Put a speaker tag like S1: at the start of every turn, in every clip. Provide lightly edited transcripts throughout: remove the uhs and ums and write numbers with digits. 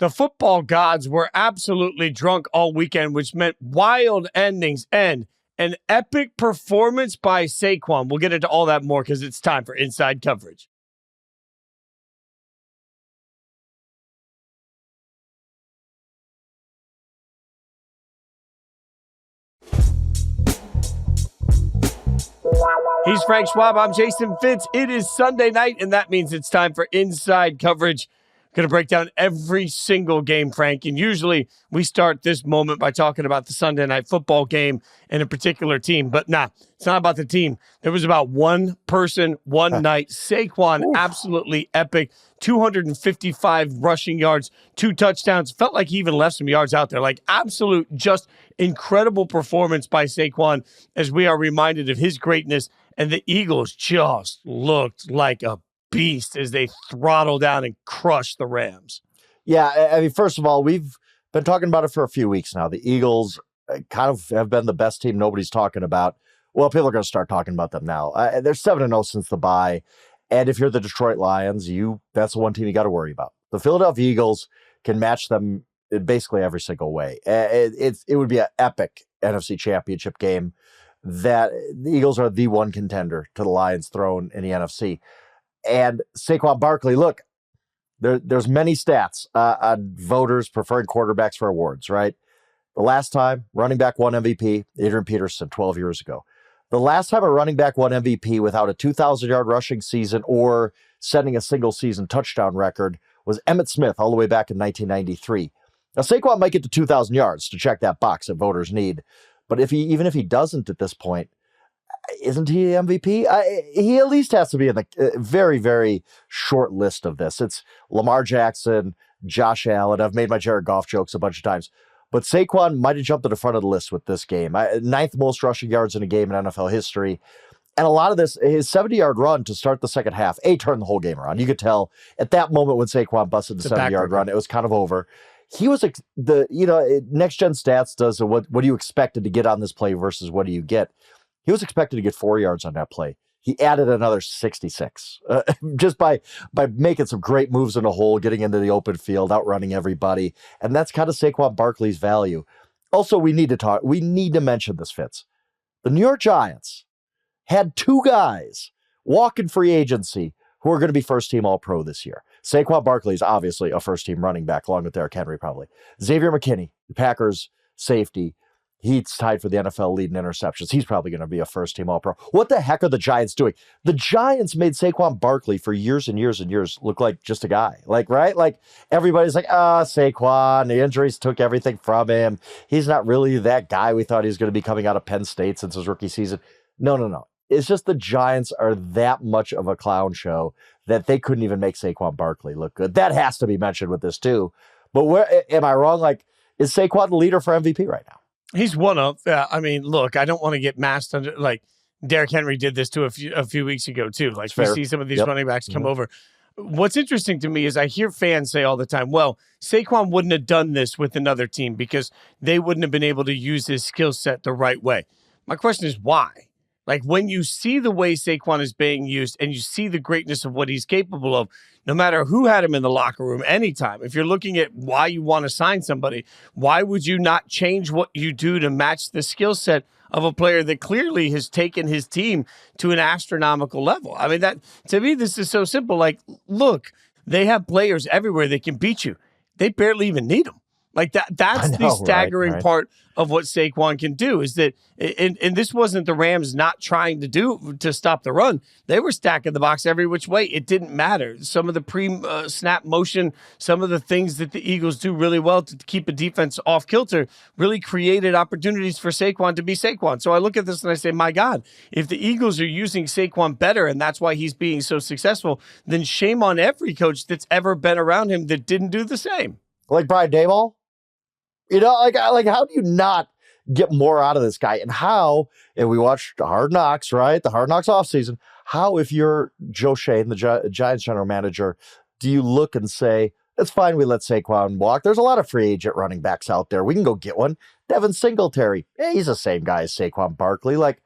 S1: The football gods were absolutely drunk all weekend, which meant wild endings and an epic performance by Saquon. We'll get into all that more because it's time for Inside Coverage. He's Frank Schwab. I'm Jason Fitz. It is Sunday night, and that means it's time for Inside Coverage. Going to break down every single game, Frank. And usually we start this moment by talking about the Sunday night football game and a particular team. But nah, it's not about the team. It was about one person, one night. Saquon, absolutely epic. 255 rushing yards, 2 touchdowns. Felt like he even left some yards out there. Like absolute, just incredible performance by Saquon as we are reminded of his greatness. And the Eagles just looked like a beast as they throttle down and crush the Rams.
S2: Yeah, I mean, first of all, we've been talking about it for a few weeks now. The Eagles kind of have been the best team nobody's talking about. Well, people are going to start talking about them now. They're 7-0 since the bye. And if you're the Detroit Lions, that's the one team you got to worry about. The Philadelphia Eagles can match them in basically every single way. It would be an epic NFC Championship game that the Eagles are the one contender to the Lions' throne in the NFC. And Saquon Barkley, look, there's many stats on voters preferring quarterbacks for awards, right? The last time running back won MVP, Adrian Peterson, 12 years ago. The last time a running back won MVP without a 2,000-yard rushing season or setting a single-season touchdown record was Emmitt Smith all the way back in 1993. Now, Saquon might get to 2,000 yards to check that box that voters need, but even if he doesn't at this point, isn't he MVP? He at least has to be in the very, very short list of this. It's Lamar Jackson, Josh Allen. I've made my Jared Goff jokes a bunch of times. But Saquon might have jumped to the front of the list with this game. 9th most rushing yards in a game in NFL history. And a lot of this, his 70-yard run to start the second half, turned the whole game around. You could tell at that moment when Saquon busted the 70-yard run, it was kind of over. He was Next Gen Stats does what do you expected to get on this play versus what do you get? He was expected to get 4 yards on that play. He added another 66 just by making some great moves in the hole, getting into the open field, outrunning everybody. And that's kind of Saquon Barkley's value. Also, we need to mention this, Fitz. The New York Giants had 2 guys walk in free agency who are going to be first-team All-Pro this year. Saquon Barkley is obviously a first-team running back, along with Derrick Henry probably. Xavier McKinney, the Packers safety, he's tied for the NFL lead in interceptions. He's probably going to be a first-team All-Pro. What the heck are the Giants doing? The Giants made Saquon Barkley for years and years and years look like just a guy. Right? Like, everybody's like, Saquon, the injuries took everything from him. He's not really that guy we thought he was going to be coming out of Penn State since his rookie season. No. It's just the Giants are that much of a clown show that they couldn't even make Saquon Barkley look good. That has to be mentioned with this, too. But where am I wrong? Like, is Saquon the leader for MVP right now?
S1: He's one of. I mean, look, I don't want to get masked under like Derrick Henry did this to a few weeks ago too. Like we see some of these running backs come over. What's interesting to me is I hear fans say all the time, "Well, Saquon wouldn't have done this with another team because they wouldn't have been able to use his skill set the right way." My question is why? Like when you see the way Saquon is being used and you see the greatness of what he's capable of, no matter who had him in the locker room, anytime, if you're looking at why you want to sign somebody, why would you not change what you do to match the skill set of a player that clearly has taken his team to an astronomical level? I mean, that to me, this is so simple. Like, look, they have players everywhere that can beat you. They barely even need them. Like that's the staggering part of what Saquon can do is that, and this wasn't the Rams not trying to stop the run. They were stacking the box every which way. It didn't matter. Some of the pre-snap motion, some of the things that the Eagles do really well to keep a defense off kilter really created opportunities for Saquon to be Saquon. So I look at this and I say, my God, if the Eagles are using Saquon better and that's why he's being so successful, then shame on every coach that's ever been around him that didn't do the same.
S2: Like Brian Daboll? Like how do you not get more out of this guy? And how, and we watched Hard Knocks, right? The Hard Knocks offseason. How, if you're Joe Shane, the Giants general manager, do you look and say, it's fine, we let Saquon walk. There's a lot of free agent running backs out there. We can go get one. Devin Singletary, he's the same guy as Saquon Barkley. Like,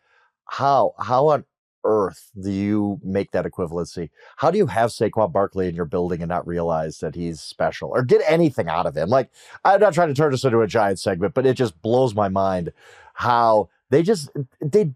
S2: how on earth do you make that equivalency? How do you have Saquon Barkley in your building and not realize that he's special or get anything out of him? Like, I'm not trying to turn this into a Giants segment, but it just blows my mind how Saquon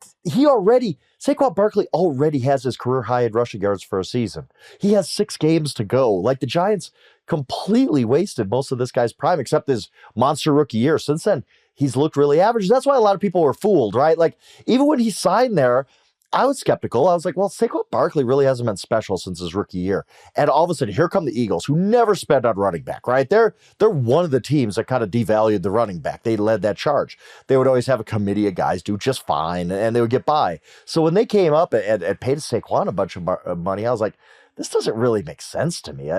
S2: Barkley already has his career high in rushing yards for a season. He has 6 games to go. Like, the Giants completely wasted most of this guy's prime, except his monster rookie year. Since then, he's looked really average. That's why a lot of people were fooled, right? Like, even when he signed there, I was skeptical. I was like, well, Saquon Barkley really hasn't been special since his rookie year. And all of a sudden, here come the Eagles, who never spend on running back, right? They're one of the teams that kind of devalued the running back. They led that charge. They would always have a committee of guys do just fine, and they would get by. So when they came up and paid Saquon a bunch of money, I was like, this doesn't really make sense to me.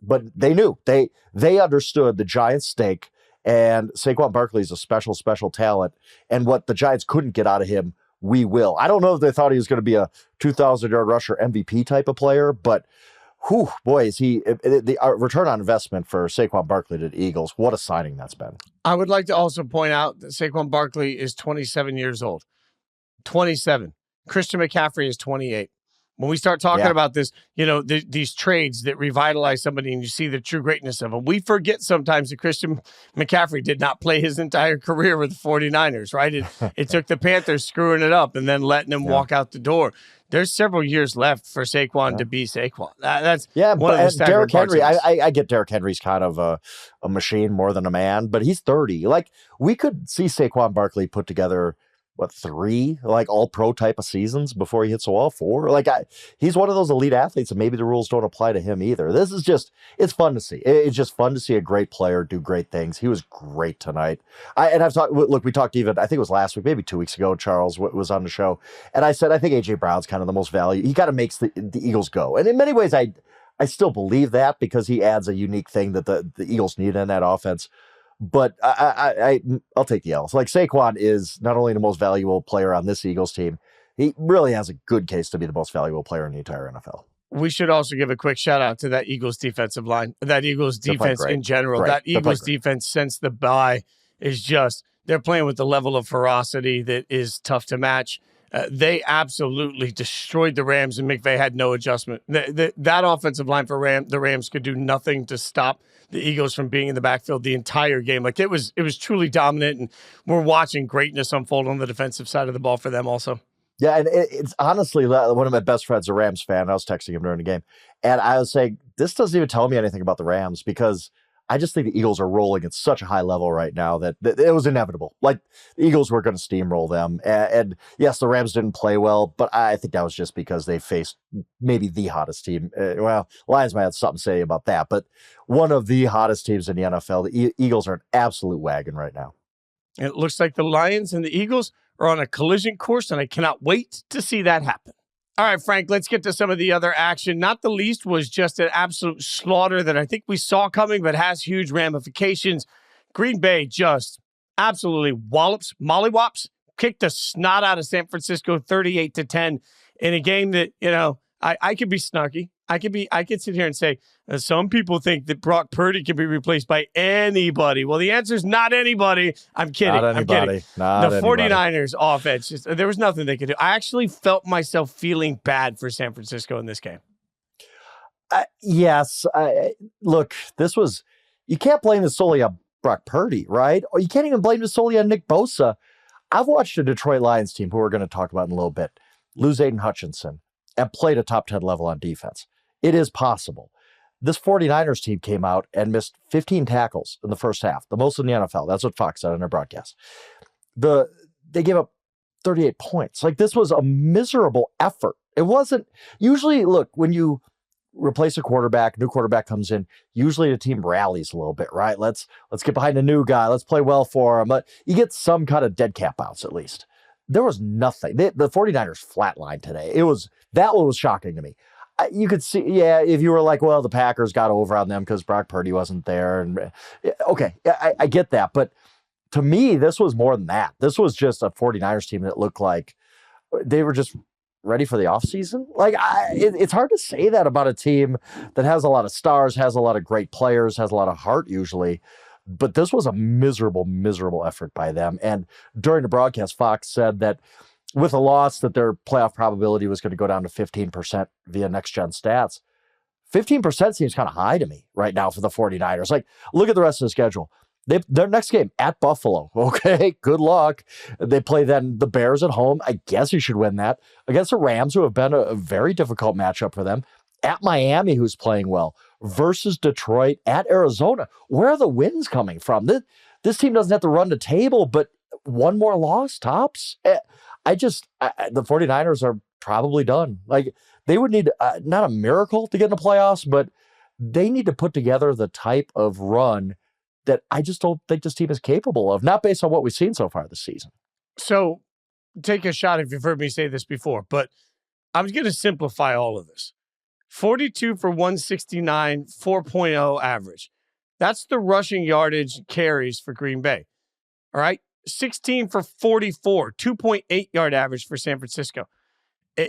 S2: But they knew. They understood the Giants' stake, and Saquon Barkley is a special, special talent. And what the Giants couldn't get out of him, we will. I don't know if they thought he was going to be a 2,000-yard rusher MVP type of player, but whew, boy, is he the return on investment for Saquon Barkley to the Eagles. What a signing that's been.
S1: I would like to also point out that Saquon Barkley is 27 years old. 27. Christian McCaffrey is 28. When we start talking about this, these trades that revitalize somebody and you see the true greatness of them, we forget sometimes that Christian McCaffrey did not play his entire career with the 49ers, right? It took the Panthers screwing it up and then letting him walk out the door. There's several years left for Saquon to be Saquon. That's one of the staggering parts.
S2: Derrick Henry, I get Derrick Henry's kind of a machine more than a man, but he's 30. Like, we could see Saquon Barkley put together 3 like all-pro type of seasons before he hits the wall. 4. Like, he's one of those elite athletes, and maybe the rules don't apply to him either. This is just, it's fun to see. It's just fun to see a great player do great things. He was great tonight. We talked even, I think it was last week, maybe 2 weeks ago, Charles was on the show, and I said, I think A.J. Brown's kind of the most value. He kind of makes the Eagles go. And in many ways, I still believe that because he adds a unique thing that the Eagles need in that offense. But I'll take the L's. Like, Saquon is not only the most valuable player on this Eagles team, he really has a good case to be the most valuable player in the entire NFL.
S1: We should also give a quick shout out to that Eagles defensive line, that Eagles defense in general. That Eagles defense since the bye is just, they're playing with the level of ferocity that is tough to match. They absolutely destroyed the Rams, and McVay had no adjustment. That offensive line for the Rams could do nothing to stop the Eagles from being in the backfield the entire game. Like, it was truly dominant, and we're watching greatness unfold on the defensive side of the ball for them also.
S2: Yeah, and it's honestly one of my best friends, a Rams fan. I was texting him during the game, and I was saying, this doesn't even tell me anything about the Rams, because I just think the Eagles are rolling at such a high level right now that it was inevitable. Like, the Eagles were going to steamroll them. And yes, the Rams didn't play well, but I think that was just because they faced maybe the hottest team. Lions might have something to say about that, but one of the hottest teams in the NFL. The Eagles are an absolute wagon right now.
S1: It looks like the Lions and the Eagles are on a collision course, and I cannot wait to see that happen. All right, Frank, let's get to some of the other action. Not the least was just an absolute slaughter that I think we saw coming, but has huge ramifications. Green Bay just absolutely mollywops, kicked the snot out of San Francisco 38-10 in a game that, I could be snarky. I could sit here and say, some people think that Brock Purdy can be replaced by anybody. Well, the answer is not anybody. I'm kidding.
S2: Not anybody.
S1: I'm kidding. The 49ers offense, there was nothing they could do. I actually felt myself feeling bad for San Francisco in this game.
S2: Yes. Look, you can't blame this solely on Brock Purdy, right? Or you can't even blame this solely on Nick Bosa. I've watched a Detroit Lions team, who we're going to talk about in a little bit, lose Aiden Hutchinson and played a top 10 level on defense. It is possible. This 49ers team came out and missed 15 tackles in the first half, the most in the NFL. That's what Fox said in their broadcast. They gave up 38 points. Like, this was a miserable effort. It wasn't usually, look, when you replace a quarterback, new quarterback comes in, usually the team rallies a little bit, right? Let's get behind a new guy. Let's play well for him. But you get some kind of dead cap outs at least. There was nothing. The 49ers flatlined today. That one was shocking to me. You could see, if you were like, well, the Packers got over on them because Brock Purdy wasn't there. And okay, I get that. But to me, this was more than that. This was just a 49ers team that looked like they were just ready for the offseason. Like, it's hard to say that about a team that has a lot of stars, has a lot of great players, has a lot of heart usually. But this was a miserable, miserable effort by them. And during the broadcast, Fox said that with a loss that their playoff probability was going to go down to 15% via next-gen stats. 15% seems kind of high to me right now for the 49ers. Like, look at the rest of the schedule. Their next game at Buffalo. Okay, good luck. They play then the Bears at home. I guess you should win that. Against the Rams, who have been a very difficult matchup for them. At Miami, who's playing well. Versus Detroit. At Arizona. Where are the wins coming from? This team doesn't have to run the table, but one more loss, tops. The 49ers are probably done. Like, they would need not a miracle to get in the playoffs, but they need to put together the type of run that I just don't think this team is capable of, not based on what we've seen so far this season.
S1: So take a shot if you've heard me say this before, but I'm going to simplify all of this. 42 for 169, 4.0 average. That's the rushing yardage carries for Green Bay. All right. 16 for 44, 2.8 yard average for San Francisco.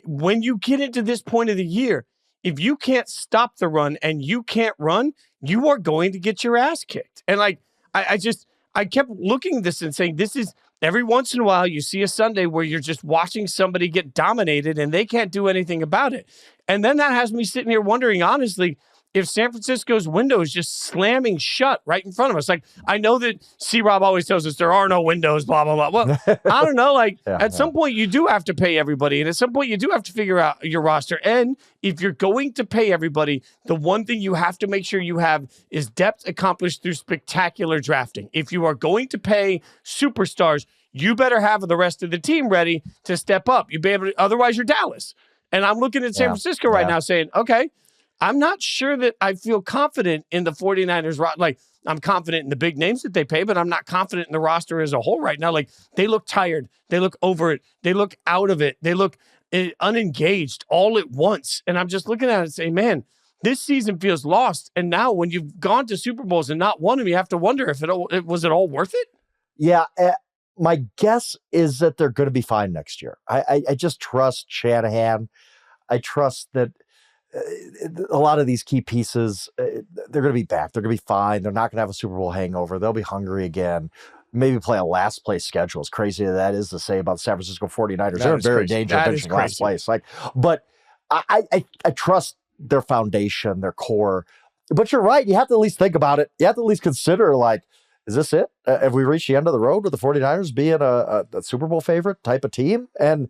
S1: When you get into this point of the year, if you can't stop the run and you can't run, you are going to get your ass kicked. And like, I kept looking at this and saying, this is every once in a while you see a Sunday where you're just watching somebody get dominated and they can't do anything about it. And then that has me sitting here wondering, honestly, if San Francisco's window is just slamming shut right in front of us. Like, I know that C-Rob always tells us there are no windows, blah, blah, blah. Well, I don't know. Like, at some point, you do have to pay everybody. And at some point, you do have to figure out your roster. And if you're going to pay everybody, the one thing you have to make sure you have is depth accomplished through spectacular drafting. If you are going to pay superstars, you better have the rest of the team ready to step up. You be able to, otherwise, you're Dallas. And I'm looking at San Francisco right now saying, okay, I'm not sure that I feel confident in the 49ers. Like, I'm confident in the big names that they pay, but I'm not confident in the roster as a whole right now. Like, they look tired. They look over it. They look out of it. They look unengaged all at once. And I'm just looking at it and saying, man, this season feels lost. And now when you've gone to Super Bowls and not won them, you have to wonder if was it all worth it?
S2: Yeah. My guess is that they're going to be fine next year. I just trust Shanahan. I trust that a lot of these key pieces, they're going to be back. They're going to be fine. They're not going to have a Super Bowl hangover. They'll be hungry again. Maybe play a last place schedule. As crazy as that is to say about the San Francisco 49ers. They're in very danger of finishing last place. Like, but I trust their foundation, their core. But you're right. You have to at least think about it. You have to at least consider, like, is this it? Have we reached the end of the road with the 49ers being a Super Bowl favorite type of team? And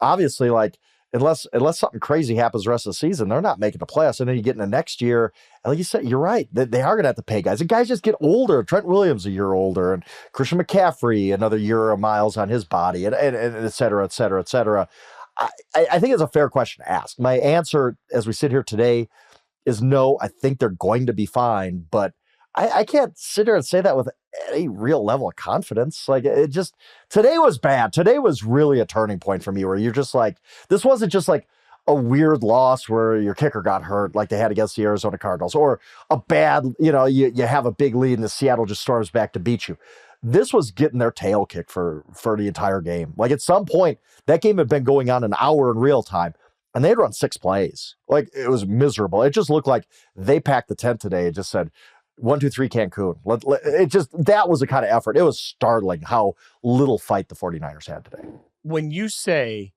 S2: obviously, like, unless something crazy happens the rest of the season, they're not making the playoffs. And then you get into next year, and like you said, you're right. They are going to have to pay guys. And guys just get older. Trent Williams a year older, and Christian McCaffrey another year of miles on his body, and et cetera, et cetera, et cetera. I think it's a fair question to ask. My answer, as we sit here today, is no. I think they're going to be fine, but I can't sit here and say that with any real level of confidence. Like, today was bad. Today was really a turning point for me where you're just like, this wasn't just like a weird loss where your kicker got hurt like they had against the Arizona Cardinals, or a bad, you have a big lead and the Seattle just storms back to beat you. This was getting their tail kicked for the entire game. Like, at some point, that game had been going on an hour in real time, and they'd run 6 plays. Like, it was miserable. It just looked like they packed the tent today and just said, 1, 2, 3 Cancun. That was the kind of effort. It was startling how little fight the 49ers had today.
S1: When you say,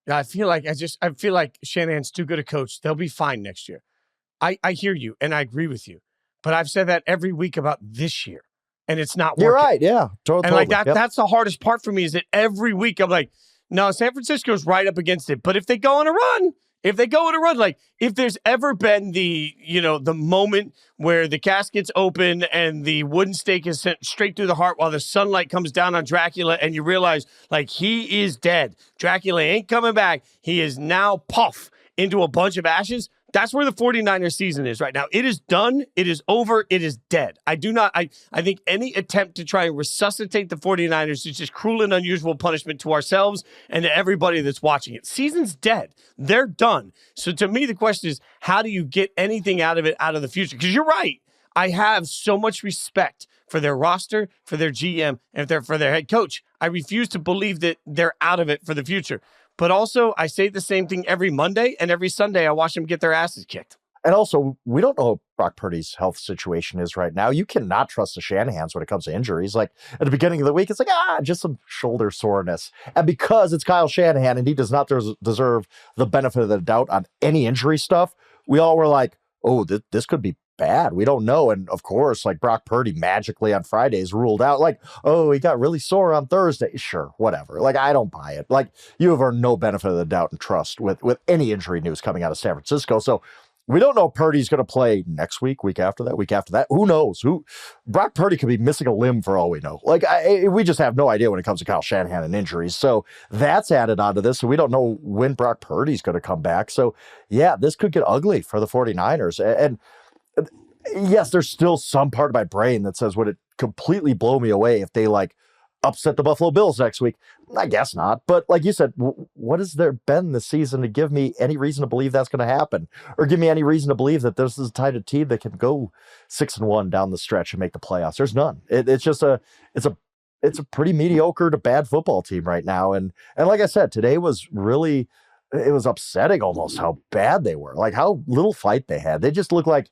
S1: I feel like Shanahan's too good a coach, they'll be fine next year. I hear you, and I agree with you. But I've said that every week about this year, and it's not working.
S2: You're right, yeah. Totally.
S1: And like that's the hardest part for me, is that every week I'm like, no, San Francisco's right up against it. But if they go on a run, like, if there's ever been the moment where the casket's open and the wooden stake is sent straight through the heart while the sunlight comes down on Dracula and you realize, like, he is dead. Dracula ain't coming back. He is now puff into a bunch of ashes. That's where the 49ers season is right now. It is done. It is over. It is dead. I think any attempt to try and resuscitate the 49ers is just cruel and unusual punishment to ourselves and to everybody that's watching it. Season's dead. They're done. So to me, the question is, how do you get anything out of it, out of the future? Because you're right. I have so much respect for their roster, for their GM, and for their head coach. I refuse to believe that they're out of it for the future. But also, I say the same thing every Monday, and every Sunday I watch them get their asses kicked.
S2: And also, we don't know what Brock Purdy's health situation is right now. You cannot trust the Shanahans when it comes to injuries. Like at the beginning of the week, it's like, just some shoulder soreness. And because it's Kyle Shanahan and he does not deserve the benefit of the doubt on any injury stuff, we all were like, oh, this could be bad. We don't know. And of course, like Brock Purdy magically on Fridays ruled out, like, oh, he got really sore on Thursday. Sure, whatever. Like, I don't buy it. Like, you have earned no benefit of the doubt and trust with any injury news coming out of San Francisco. So we don't know if Purdy's going to play next week, week after that. Who knows? Brock Purdy could be missing a limb for all we know. Like, we just have no idea when it comes to Kyle Shanahan and injuries. So that's added onto this. So we don't know when Brock Purdy's going to come back. So yeah, this could get ugly for the 49ers. And yes, there's still some part of my brain that says, would it completely blow me away if they like upset the Buffalo Bills next week? I guess not. But like you said, what has there been this season to give me any reason to believe that's going to happen, or give me any reason to believe that this is a type of team that can go 6-1 down the stretch and make the playoffs? There's none. It's a pretty mediocre to bad football team right now. And like I said, today was really, it was upsetting almost how bad they were, like how little fight they had. They just looked like,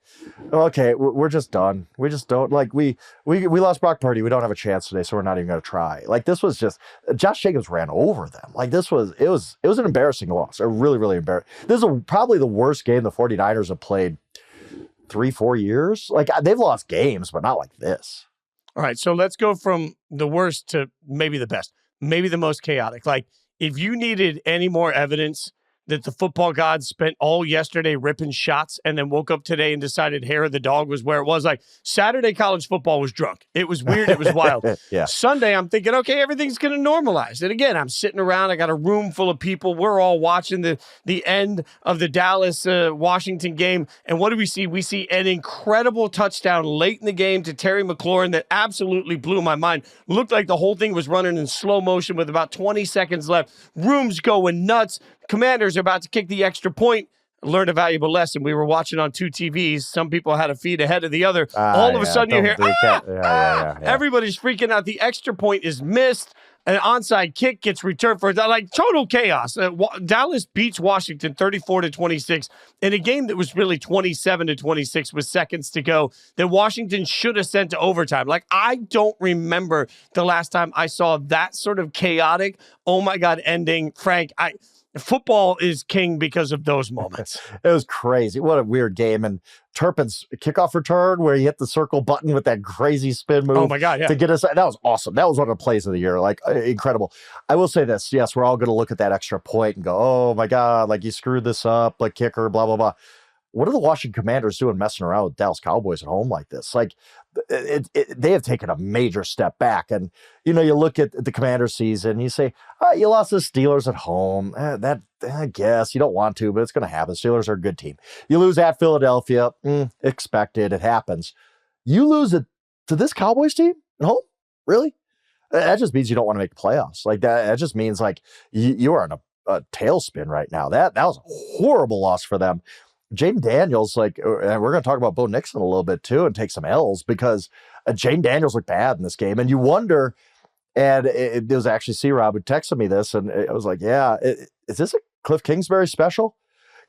S2: okay, we're just done. We just don't, like, we lost Brock Purdy. We don't have a chance today, so we're not even going to try. Like, this was just, Josh Jacobs ran over them. Like, it was an embarrassing loss. A really, really embarrassing. This is probably the worst game the 49ers have played 3-4 years. Like, they've lost games, but not like this.
S1: All right, so let's go from the worst to maybe the best, maybe the most chaotic. Like, if you needed any more evidence that the football gods spent all yesterday ripping shots and then woke up today and decided hair of the dog was where it was, like Saturday college football was drunk. It was weird. It was wild.
S2: Yeah.
S1: Sunday, I'm thinking, okay, everything's going to normalize. And again, I'm sitting around. I got a room full of people. We're all watching the end of the Dallas Washington game. And what do we see? We see an incredible touchdown late in the game to Terry McLaurin that absolutely blew my mind. Looked like the whole thing was running in slow motion with about 20 seconds left. Room's going nuts. Commanders are about to kick the extra point. Learned a valuable lesson. We were watching on two TVs. Some people had a feed ahead of the other. All of a sudden, you hear, everybody's freaking out. The extra point is missed. An onside kick gets returned for like total chaos. Dallas beats Washington 34-26 in a game that was really 27-26 with seconds to go that Washington should have sent to overtime. Like, I don't remember the last time I saw that sort of chaotic, oh my God, ending. Frank, football is king because of those moments.
S2: It was crazy. What a weird game. And Turpin's kickoff return where he hit the circle button with that crazy spin move.
S1: Oh my God, yeah.
S2: To get us. That was awesome. That was one of the plays of the year. Like, incredible. I will say this. Yes, we're all going to look at that extra point and go, oh my God, like you screwed this up, like kicker, blah, blah, blah. What are the Washington Commanders doing messing around with Dallas Cowboys at home like this? Like, they have taken a major step back. And, you know, you look at the Commander season, you say, all right, you lost the Steelers at home. That, I guess you don't want to, but it's going to happen. Steelers are a good team. You lose at Philadelphia. Expected. It happens. You lose it to this Cowboys team at home? Really? That just means you don't want to make the playoffs. Like, that just means, like, you are in a tailspin right now. That was a horrible loss for them. Jaden Daniels, like, and we're going to talk about Bo Nixon a little bit too and take some L's because Jaden Daniels looked bad in this game. And you wonder, and it was actually C-Rob who texted me this, and I was like, yeah, is this a Cliff Kingsbury special?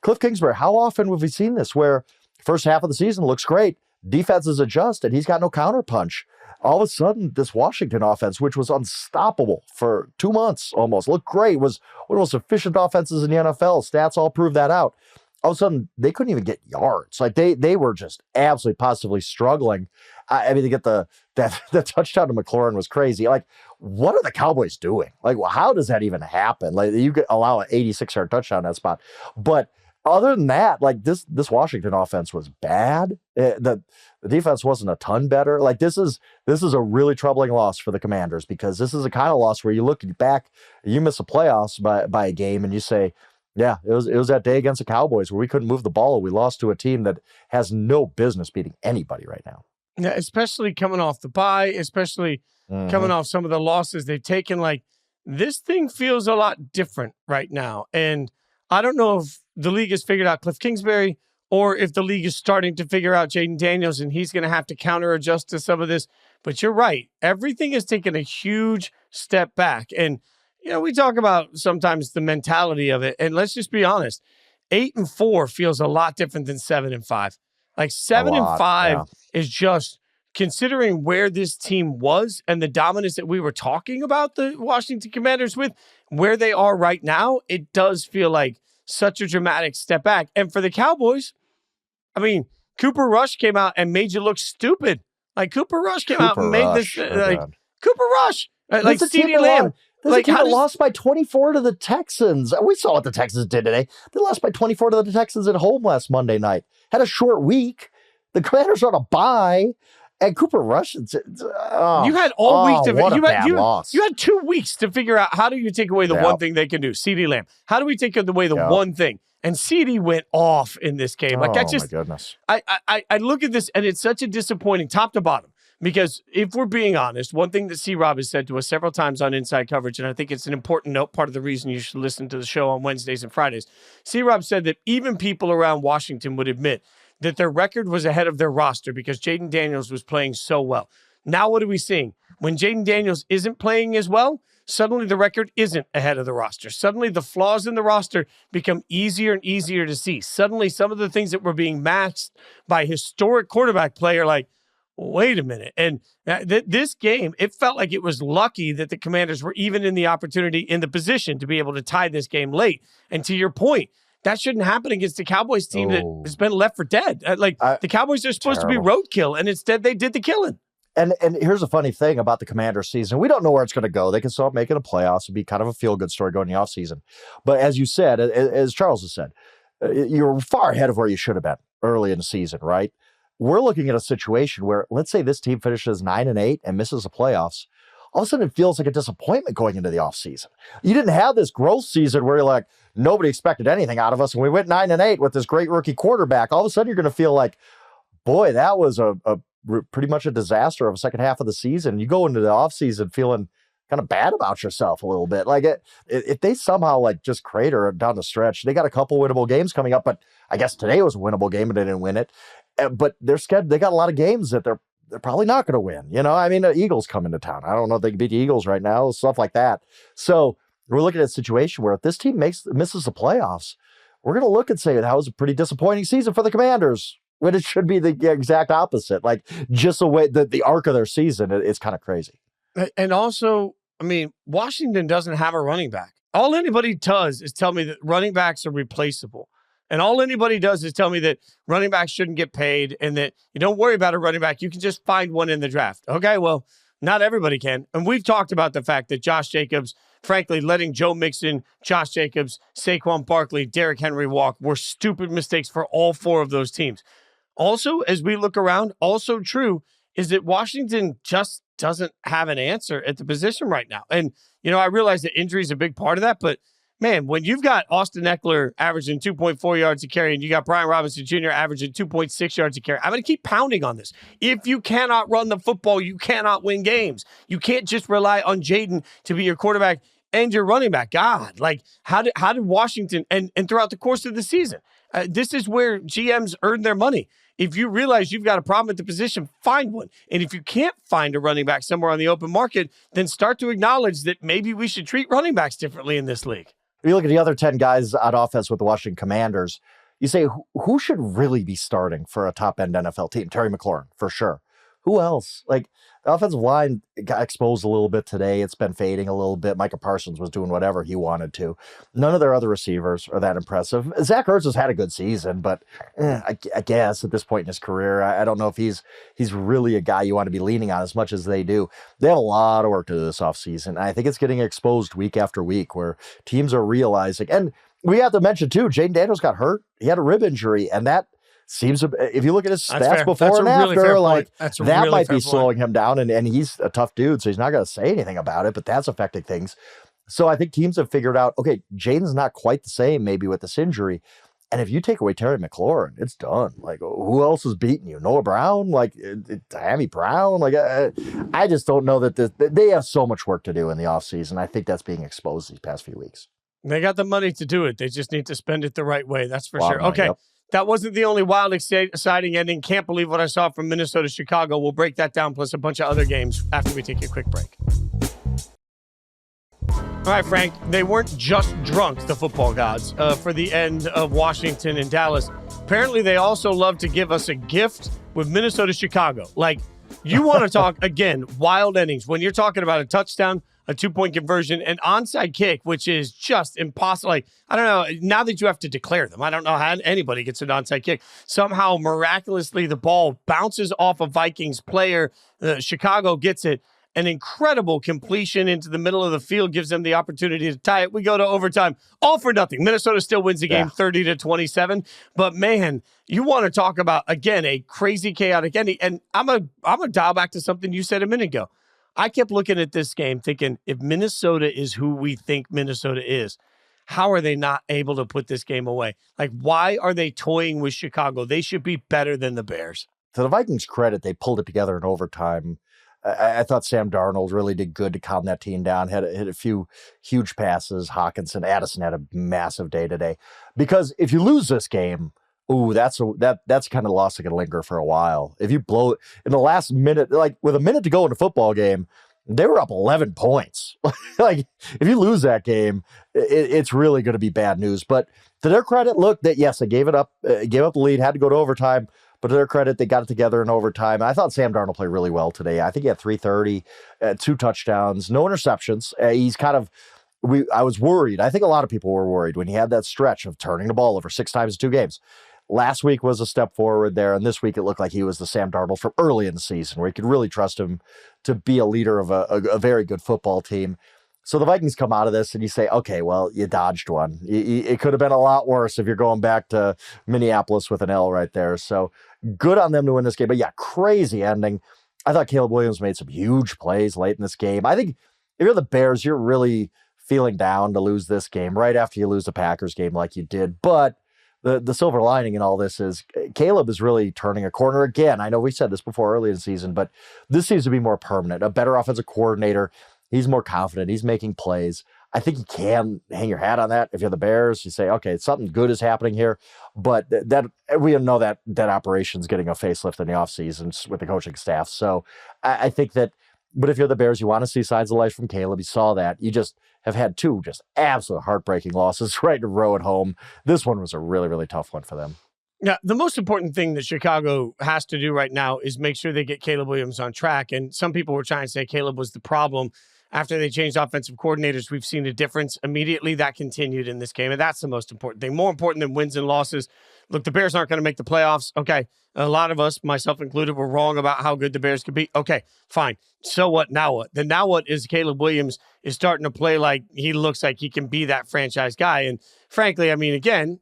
S2: Cliff Kingsbury, how often have we seen this where first half of the season looks great, defenses adjust, and he's got no counterpunch? All of a sudden, this Washington offense, which was unstoppable for 2 months almost, looked great, was one of the most efficient offenses in the NFL. Stats all prove that out. All of a sudden, they couldn't even get yards. Like, they were just absolutely positively struggling. I mean, to get the touchdown to McLaurin was crazy. Like, what are the Cowboys doing? Like, how does that even happen? Like, you could allow an 86-yard touchdown in that spot. But other than that, like, this Washington offense was bad. The defense wasn't a ton better. Like, this is a really troubling loss for the Commanders because this is a kind of loss where you look back, you miss the playoffs by a game, and you say, yeah, it was that day against the Cowboys where we couldn't move the ball. We lost to a team that has no business beating anybody right now.
S1: Yeah, especially coming off the bye, especially coming off some of the losses they've taken. Like, this thing feels a lot different right now. And I don't know if the league has figured out Cliff Kingsbury or if the league is starting to figure out Jaden Daniels and he's going to have to counter adjust to some of this. But you're right. Everything has taken a huge step back. And, you know, we talk about sometimes the mentality of it. And let's just be honest. 8-4 feels a lot different than 7-5. Like 7-5 is just, considering where this team was and the dominance that we were talking about the Washington Commanders with, where they are right now, it does feel like such a dramatic step back. And for the Cowboys, I mean, Cooper Rush came out and made you look stupid. Like Cooper Rush came out and made this Cooper Rush, like CeeDee Lamb.
S2: This team lost by 24 to the Texans. We saw what the Texans did today. They lost by 24 to the Texans at home last Monday night. Had a short week. The Commanders are on a bye. And Cooper Rush, you
S1: had all week to you had 2 weeks to figure out how do you take away the one thing they can do. CeeDee Lamb. How do we take away the one thing? And CeeDee went off in this game. Like my goodness. I look at this and it's such a disappointing top to bottom. Because if we're being honest, one thing that C-Rob has said to us several times on Inside Coverage, and I think it's an important note, part of the reason you should listen to the show on Wednesdays and Fridays, C-Rob said that even people around Washington would admit that their record was ahead of their roster because Jaden Daniels was playing so well. Now what are we seeing? When Jaden Daniels isn't playing as well, suddenly the record isn't ahead of the roster. Suddenly the flaws in the roster become easier and easier to see. Suddenly some of the things that were being masked by historic quarterback play are like, wait a minute. And this game, it felt like it was lucky that the Commanders were even in the opportunity, in the position to be able to tie this game late. And to your point, that shouldn't happen against the Cowboys team that has been left for dead. The Cowboys are supposed to be roadkill, and instead they did the killing.
S2: And here's a funny thing about the Commanders season. We don't know where it's going to go. They can start making the playoffs. It'd be kind of a feel-good story going in the offseason. But as you said, as Charles has said, you're far ahead of where you should have been early in the season, right? We're looking at a situation where, let's say this team finishes 9-8 and misses the playoffs. All of a sudden, it feels like a disappointment going into the offseason. You didn't have this growth season where you're like, nobody expected anything out of us, and we went 9-8 with this great rookie quarterback. All of a sudden, you're going to feel like, boy, that was a pretty much a disaster of a second half of the season. You go into the offseason feeling kind of bad about yourself a little bit. Like if they somehow like just crater down the stretch, they got a couple winnable games coming up, but I guess today was a winnable game and they didn't win it. But they're scared. They got a lot of games that they're probably not going to win. You know, I mean, the Eagles come into town. I don't know if they can beat the Eagles right now, stuff like that. So we're looking at a situation where if this team misses the playoffs, we're going to look and say that was a pretty disappointing season for the Commanders, when it should be the exact opposite. Like just the way the arc of their season, it's kind of crazy.
S1: And also, I mean, Washington doesn't have a running back. All anybody does is tell me that running backs are replaceable. And all anybody does is tell me that running backs shouldn't get paid and that you don't worry about a running back. You can just find one in the draft. Okay, well, not everybody can. And we've talked about the fact that Josh Jacobs, frankly, letting Joe Mixon, Josh Jacobs, Saquon Barkley, Derrick Henry walk were stupid mistakes for all four of those teams. Also, as we look around, also true is that Washington just doesn't have an answer at the position right now. And, you know, I realize that injury is a big part of that, but man, when you've got Austin Eckler averaging 2.4 yards a carry and you got Brian Robinson Jr. averaging 2.6 yards a carry, I'm going to keep pounding on this. If you cannot run the football, you cannot win games. You can't just rely on Jaden to be your quarterback and your running back. God, like how did Washington and throughout the course of the season, this is where GMs earn their money. If you realize you've got a problem at the position, find one. And if you can't find a running back somewhere on the open market, then start to acknowledge that maybe we should treat running backs differently in this league.
S2: If you look at the other 10 guys on offense with the Washington Commanders, you say, who should really be starting for a top-end NFL team? Terry McLaurin, for sure. Who else? Like, the offensive line got exposed a little bit today. It's been fading a little bit. Micah Parsons was doing whatever he wanted to. None of their other receivers are that impressive. Zach Ertz has had a good season, but I guess at this point in his career, I don't know if he's really a guy you want to be leaning on as much as they do. They have a lot of work to do this offseason. I think it's getting exposed week after week where teams are realizing. And we have to mention, too, Jaden Daniels got hurt. He had a rib injury, and that seems, if you look at his stats before and after, like that might be slowing him down. And he's a tough dude, so he's not going to say anything about it, but that's affecting things. So I think teams have figured out, okay, Jaden's not quite the same maybe with this injury. And if you take away Terry McLaurin, it's done. Like, who else is beating you? Noah Brown? Like, Tammy Brown? Like, I just don't know that they have so much work to do in the offseason. I think that's being exposed these past few weeks.
S1: They got the money to do it. They just need to spend it the right way. That's for sure. Okay. Yep. That wasn't the only wild, exciting ending. Can't believe what I saw from Minnesota, Chicago. We'll break that down, plus a bunch of other games after we take a quick break. All right, Frank, they weren't just drunk, the football gods, for the end of Washington and Dallas. Apparently, they also love to give us a gift with Minnesota-Chicago. Like, you want to talk, again, wild innings. When you're talking about a touchdown, a 2-point conversion, an onside kick, which is just impossible. Like, I don't know, now that you have to declare them, I don't know how anybody gets an onside kick. Somehow, miraculously, the ball bounces off a Vikings player. Chicago gets it. An incredible completion into the middle of the field gives them the opportunity to tie it. We go to overtime, all for nothing. Minnesota still wins the game 30-27. But man, you want to talk about, again, a crazy, chaotic ending. And I'm a dial back to something you said a minute ago. I kept looking at this game thinking, if Minnesota is who we think Minnesota is, how are they not able to put this game away? Like, why are they toying with Chicago? They should be better than the Bears.
S2: To the Vikings' credit, they pulled it together in overtime. I thought Sam Darnold really did good to calm that team down, hit a few huge passes. Hawkinson, Addison had a massive day today. Because if you lose this game, that's the kind of loss that could linger for a while. If you blow it in the last minute, like with a minute to go in the football game, they were up 11 points. Like, if you lose that game, it's really going to be bad news. But to their credit, look, that yes, they gave up the lead, had to go to overtime. But to their credit, they got it together in overtime. I thought Sam Darnold played really well today. I think he had 330, 2 touchdowns, no interceptions. I was worried. I think a lot of people were worried when he had that stretch of turning the ball over 6 times in 2 games. Last week was a step forward there, and this week it looked like he was the Sam Darnold from early in the season, where you could really trust him to be a leader of a very good football team. So the Vikings come out of this and you say, okay, well, you dodged one. It could have been a lot worse if you're going back to Minneapolis with an L right there. So good on them to win this game. But yeah, crazy ending. I thought Caleb Williams made some huge plays late in this game. I think if you're the Bears, you're really feeling down to lose this game right after you lose the Packers game like you did. But the silver lining in all this is Caleb is really turning a corner again. I know we said this before early in the season, but this seems to be more permanent, a better offensive coordinator. He's more confident. He's making plays. I think you can hang your hat on that. If you're the Bears, you say, okay, something good is happening here. But that we know that operation's getting a facelift in the offseason with the coaching staff. So I think that, but if you're the Bears, you want to see signs of life from Caleb. You saw that. You just have had 2 just absolute heartbreaking losses right in a row at home. This one was a really, really tough one for them.
S1: Yeah, the most important thing that Chicago has to do right now is make sure they get Caleb Williams on track. And some people were trying to say Caleb was the problem. After they changed offensive coordinators, we've seen a difference immediately. That continued in this game, and that's the most important thing. More important than wins and losses. Look, the Bears aren't going to make the playoffs. Okay, a lot of us, myself included, were wrong about how good the Bears could be. Okay, fine. So what? Now what? Then now what is Caleb Williams is starting to play like he looks like he can be that franchise guy. And frankly, I mean, again,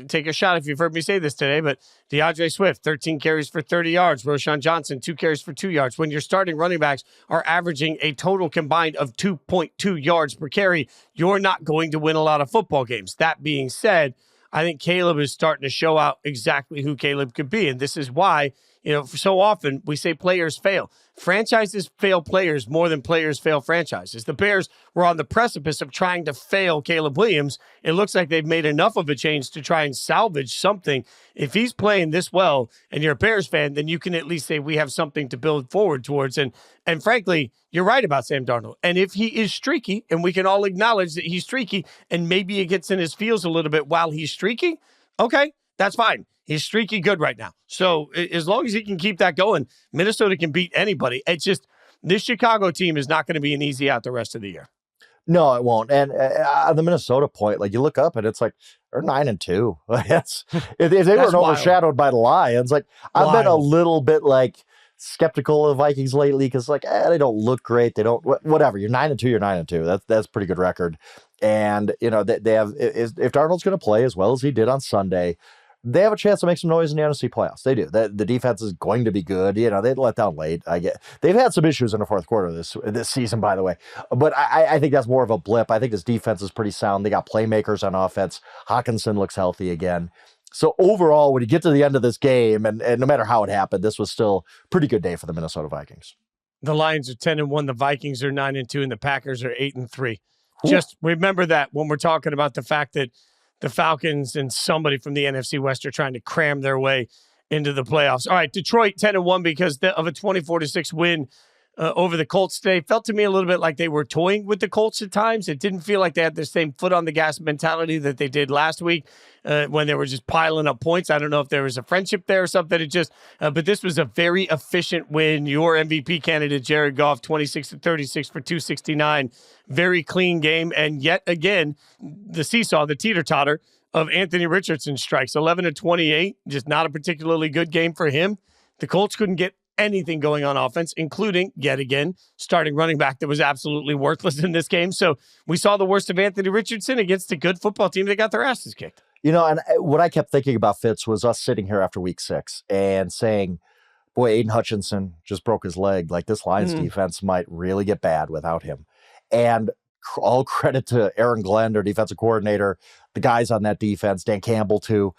S1: take a shot if you've heard me say this today, but DeAndre Swift, 13 carries for 30 yards. Roschon Johnson, 2 carries for 2 yards. When your starting running backs are averaging a total combined of 2.2 yards per carry, you're not going to win a lot of football games. That being said, I think Caleb is starting to show out exactly who Caleb could be. And this is why, so often we say players fail. Franchises fail players more than players fail franchises. The Bears were on the precipice of trying to fail Caleb Williams. It looks like they've made enough of a change to try and salvage something. If he's playing this well and you're a Bears fan, then you can at least say we have something to build forward towards. And frankly, you're right about Sam Darnold. And if he is streaky, and we can all acknowledge that he's streaky, and maybe it gets in his feels a little bit while he's streaky, okay, that's fine. He's streaky good right now. So as long as he can keep that going, Minnesota can beat anybody. It's just this Chicago team is not going to be an easy out the rest of the year.
S2: No, it won't. And on the Minnesota point, like you look up and it's like they're 9-2. If they weren't overshadowed by the Lions, like I've been a little bit like skeptical of the Vikings lately because like they don't look great. They don't whatever. You're 9-2. You're 9-2. That's a pretty good record. And they have if Darnold's going to play as well as he did on Sunday, they have a chance to make some noise in the NFC playoffs. They do. The defense is going to be good. They let down late. They've had some issues in the fourth quarter this season, by the way. But I think that's more of a blip. I think this defense is pretty sound. They got playmakers on offense. Hawkinson looks healthy again. So overall, when you get to the end of this game, and no matter how it happened, this was still a pretty good day for the Minnesota Vikings.
S1: The Lions are 10-1. The Vikings are 9-2, and the Packers are 8-3. Just remember that when we're talking about the fact that the Falcons and somebody from the NFC West are trying to cram their way into the playoffs. All right, Detroit 10-1 because of a 24-6 win over the Colts today. Felt to me a little bit like they were toying with the Colts at times. It didn't feel like they had the same foot on the gas mentality that they did last week when they were just piling up points. I don't know if there was a friendship there or something. It just, but this was a very efficient win. Your MVP candidate, Jared Goff, 26-36 for 269. Very clean game. And yet again, the seesaw, the teeter-totter of Anthony Richardson strikes. 11-28, just not a particularly good game for him. The Colts couldn't get anything going on offense, including, yet again, starting running back that was absolutely worthless in this game. So we saw the worst of Anthony Richardson against a good football team that got their asses kicked.
S2: You know, and what I kept thinking about Fitz was us sitting here after week 6 and saying, boy, Aiden Hutchinson just broke his leg. Like, this Lions defense might really get bad without him. And all credit to Aaron Glenn, their defensive coordinator, the guys on that defense, Dan Campbell too.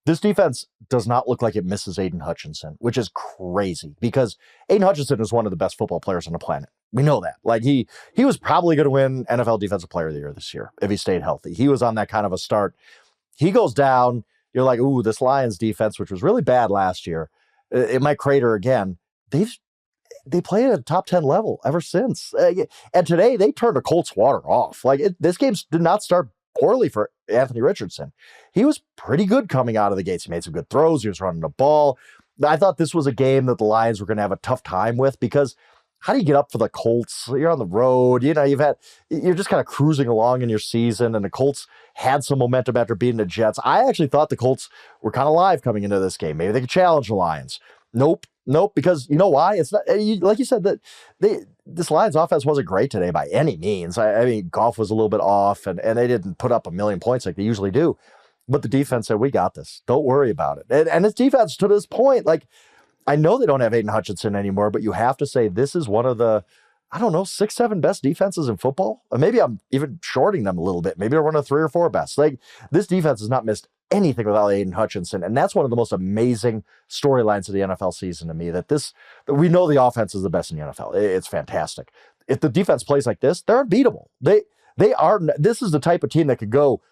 S2: This defense does not look like it misses Aiden Hutchinson, which is crazy because Aiden Hutchinson is one of the best football players on the planet. We know that. Like, he was probably going to win NFL Defensive Player of the Year this year if he stayed healthy. He was on that kind of a start. He goes down. You're like, ooh, this Lions defense, which was really bad last year, it might crater again. They played at a top 10 level ever since. And today they turned the Colts water off. Like, this game did not start poorly for Anthony Richardson. He was pretty good coming out of the gates. He made some good throws. He was running the ball. I thought this was a game that the Lions were going to have a tough time with because how do you get up for the Colts? You're on the road. You know, you're just kind of cruising along in your season, and the Colts had some momentum after beating the Jets. I actually thought the Colts were kind of live coming into this game. Maybe they could challenge the Lions. Nope, because you know why? It's not, like you said, that this Lions offense wasn't great today by any means. I mean, Goff was a little bit off, and they didn't put up a million points like they usually do. But the defense said, we got this. Don't worry about it. And this defense, to this point, like, I know they don't have Aiden Hutchinson anymore, but you have to say this is one of the, 6, 7 best defenses in football. Or maybe I'm even shorting them a little bit. Maybe they're one of 3 or 4 best. Like, this defense has not missed anything without Aiden Hutchinson. And that's one of the most amazing storylines of the NFL season to me, that we know the offense is the best in the NFL. It's fantastic. If the defense plays like this, they're unbeatable. This is the type of team that could go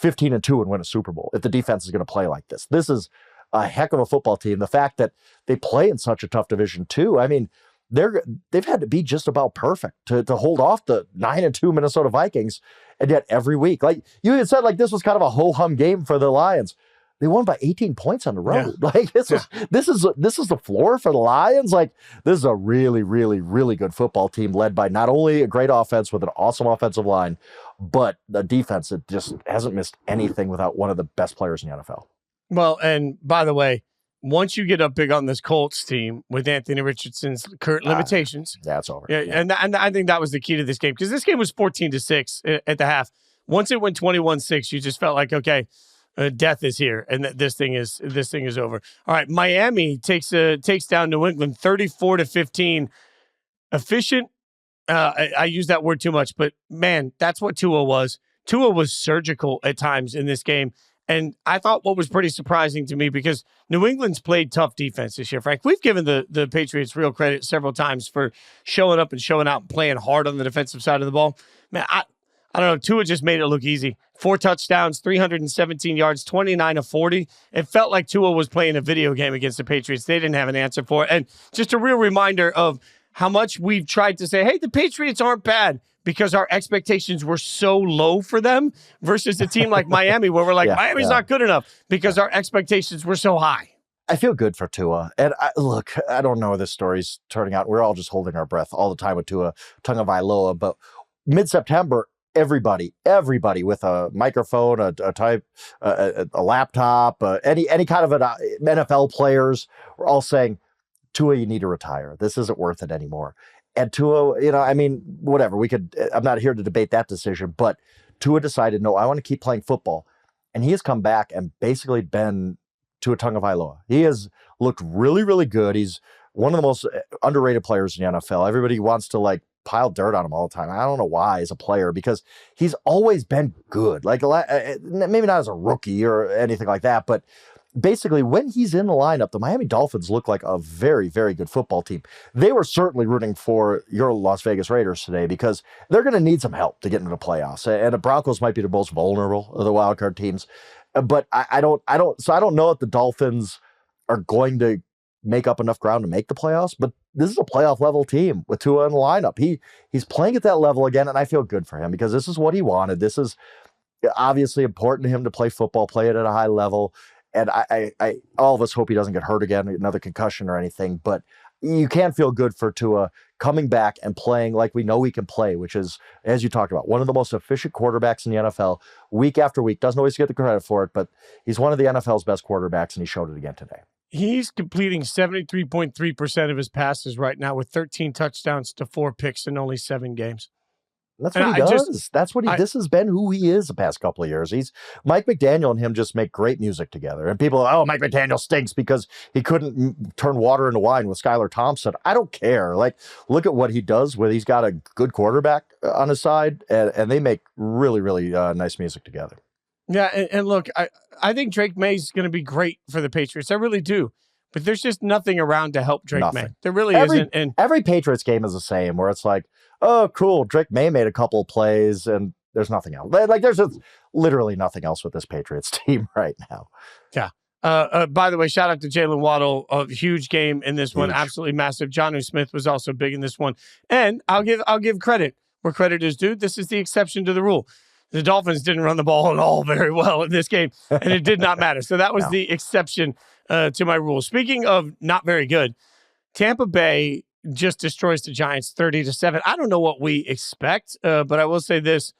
S2: 15-2 and win a Super Bowl if the defense is going to play like this. This is a heck of a football team. The fact that they play in such a tough division too, I mean, they've had to be just about perfect to hold off the 9-2 Minnesota Vikings, and yet every week, like you had said, like this was kind of a ho-hum game for the Lions. They won by 18 points on the road. Yeah. Like this is the floor for the Lions. Like, this is a really, really, really good football team led by not only a great offense with an awesome offensive line, but the defense that just hasn't missed anything without one of the best players in the NFL.
S1: Well, and by the way, once you get up big on this Colts team with Anthony Richardson's current limitations,
S2: that's over.
S1: Yeah, and I think that was the key to this game, because this game was 14-6 at the half. Once it went 21-6, you just felt like, okay, death is here, and this thing is over. All right, Miami takes down New England 34-15. Efficient. I use that word too much, but man, that's what Tua was. Tua was surgical at times in this game. And I thought what was pretty surprising to me, because New England's played tough defense this year, Frank. We've given the Patriots real credit several times for showing up and showing out and playing hard on the defensive side of the ball. Man, I don't know. Tua just made it look easy. 4 touchdowns, 317 yards, 29-40. It felt like Tua was playing a video game against the Patriots. They didn't have an answer for it. And just a real reminder of how much we've tried to say, hey, the Patriots aren't bad, because our expectations were so low for them, versus a team like Miami, where we're like, Miami's not good enough because our expectations were so high.
S2: I feel good for Tua. And look, I don't know how this story's turning out. We're all just holding our breath all the time with Tua Tagovailoa. But mid-September, everybody with a microphone, a laptop, any kind of an NFL players were all saying, Tua, you need to retire. This isn't worth it anymore. And Tua, I mean, whatever. I'm not here to debate that decision, but Tua decided, no, I want to keep playing football. And he has come back and basically been Tua Tagovailoa. He has looked really, really good. He's one of the most underrated players in the NFL. Everybody wants to pile dirt on him all the time. I don't know why, as a player, because he's always been good. Like, maybe not as a rookie or anything like that, but basically, when he's in the lineup, the Miami Dolphins look like a very, very good football team. They were certainly rooting for your Las Vegas Raiders today, because they're going to need some help to get into the playoffs. And the Broncos might be the most vulnerable of the wildcard teams. But I don't know if the Dolphins are going to make up enough ground to make the playoffs, but this is a playoff level team with Tua in the lineup. He's playing at that level again, and I feel good for him because this is what he wanted. This is obviously important to him to play football, play it at a high level. And I all of us hope he doesn't get hurt again, another concussion or anything, but you can feel good for Tua coming back and playing like we know he can play, which is, as you talked about, one of the most efficient quarterbacks in the NFL week after week. Doesn't always get the credit for it, but he's one of the NFL's best quarterbacks, and he showed it again today.
S1: He's completing 73.3% of his passes right now with 13 touchdowns to 4 picks in only 7 games.
S2: That's what he does. This has been who he is the past couple of years. Mike McDaniel and him just make great music together. And people, Mike McDaniel stinks because he couldn't turn water into wine with Skylar Thompson. I don't care. Like, look at what he does when he's got a good quarterback on his side, and they make really, really nice music together.
S1: Yeah, and look, I think Drake May's going to be great for the Patriots. I really do. But there's just nothing around to help Drake May. There really isn't. And
S2: every Patriots game is the same, where it's like, oh, cool, Drake May made a couple of plays, and there's nothing else. Like, there's just literally nothing else with this Patriots team right now.
S1: Yeah. By the way, shout out to Jalen Waddle. A huge game in this one. Absolutely massive. Jonnu Smith was also big in this one. And I'll give credit where credit is due. This is the exception to the rule. The Dolphins didn't run the ball at all very well in this game, and it did not matter. So that was the exception to my rule. Speaking of not very good, Tampa Bay just destroys the Giants 30-7. I don't know what we expect, but I will say this.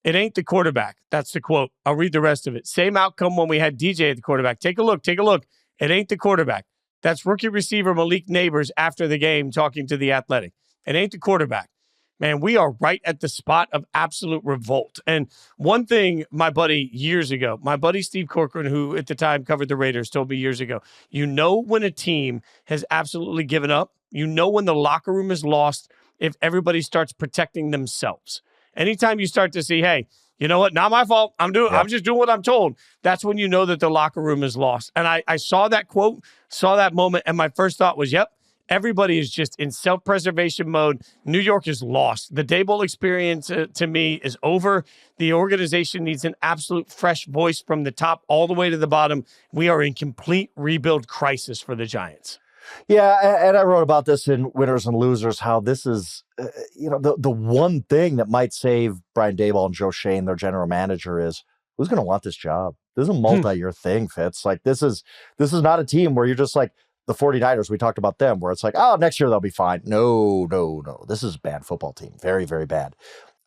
S1: It ain't the quarterback. That's the quote. I'll read the rest of it. Same outcome when we had DJ at the quarterback. Take a look. It ain't the quarterback. That's rookie receiver Malik Neighbors after the game talking to The Athletic. It ain't the quarterback. Man, we are right at the spot of absolute revolt. And one thing my buddy Steve Corcoran, who at the time covered the Raiders, told me years ago, you know when a team has absolutely given up, you know when the locker room is lost if everybody starts protecting themselves. Anytime you start to see, hey, you know what, not my fault, I'm just doing what I'm told, that's when you know that the locker room is lost. And I saw that quote, saw that moment, and my first thought was, yep, everybody is just in self-preservation mode. New York is lost. The Daboll experience, to me, is over. The organization needs an absolute fresh voice from the top all the way to the bottom. We are in complete rebuild crisis for the Giants.
S2: Yeah, and I wrote about this in Winners and Losers, how this is, the one thing that might save Brian Daboll and Joe Shane, their general manager, is who's going to want this job? This is a multi-year thing, Fitz. Like, this is not a team where you're just like, the 49ers, we talked about them, where it's like, oh, next year they'll be fine. No. This is a bad football team. Very, very bad.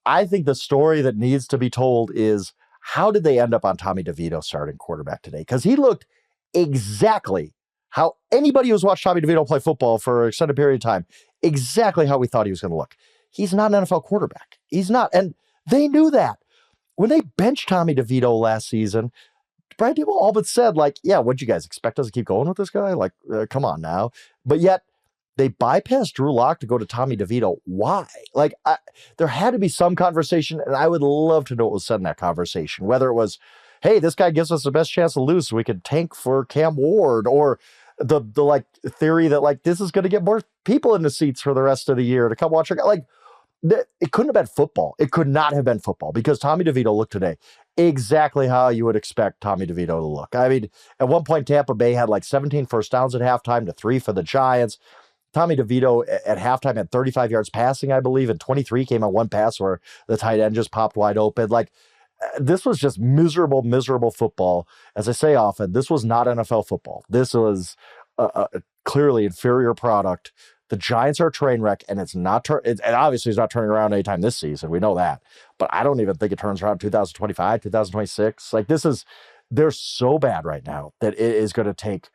S2: I think the story that needs to be told is, how did they end up on Tommy DeVito starting quarterback today? Because he looked exactly how anybody who's watched Tommy DeVito play football for an extended period of time, exactly how we thought he was going to look. He's not an NFL quarterback. He's not. And they knew that. When they benched Tommy DeVito last season, Brian Daboll all but said, like, yeah, what'd you guys expect us to keep going with this guy? Like, come on now. But yet they bypassed Drew Lock to go to Tommy DeVito. Why? Like, there had to be some conversation, and I would love to know what was said in that conversation. Whether it was, hey, this guy gives us the best chance to lose so we can tank for Cam Ward, or the like theory that, like, this is going to get more people in the seats for the rest of the year to come watch. Like, it couldn't have been football. It could not have been football, because Tommy DeVito looked today exactly how you would expect Tommy DeVito to look. I mean, at one point, Tampa Bay had like 17 first downs at halftime to 3 for the Giants. Tommy DeVito at halftime had 35 yards passing, I believe, and 23 came on one pass where the tight end just popped wide open. Like, this was just miserable football. As I say often, this was not NFL football. This was a clearly inferior product. The Giants are a train wreck, and it's not. And obviously, it's not turning around anytime this season. We know that, but I don't even think it turns around 2025, 2026. Like, they're so bad right now that it is going to take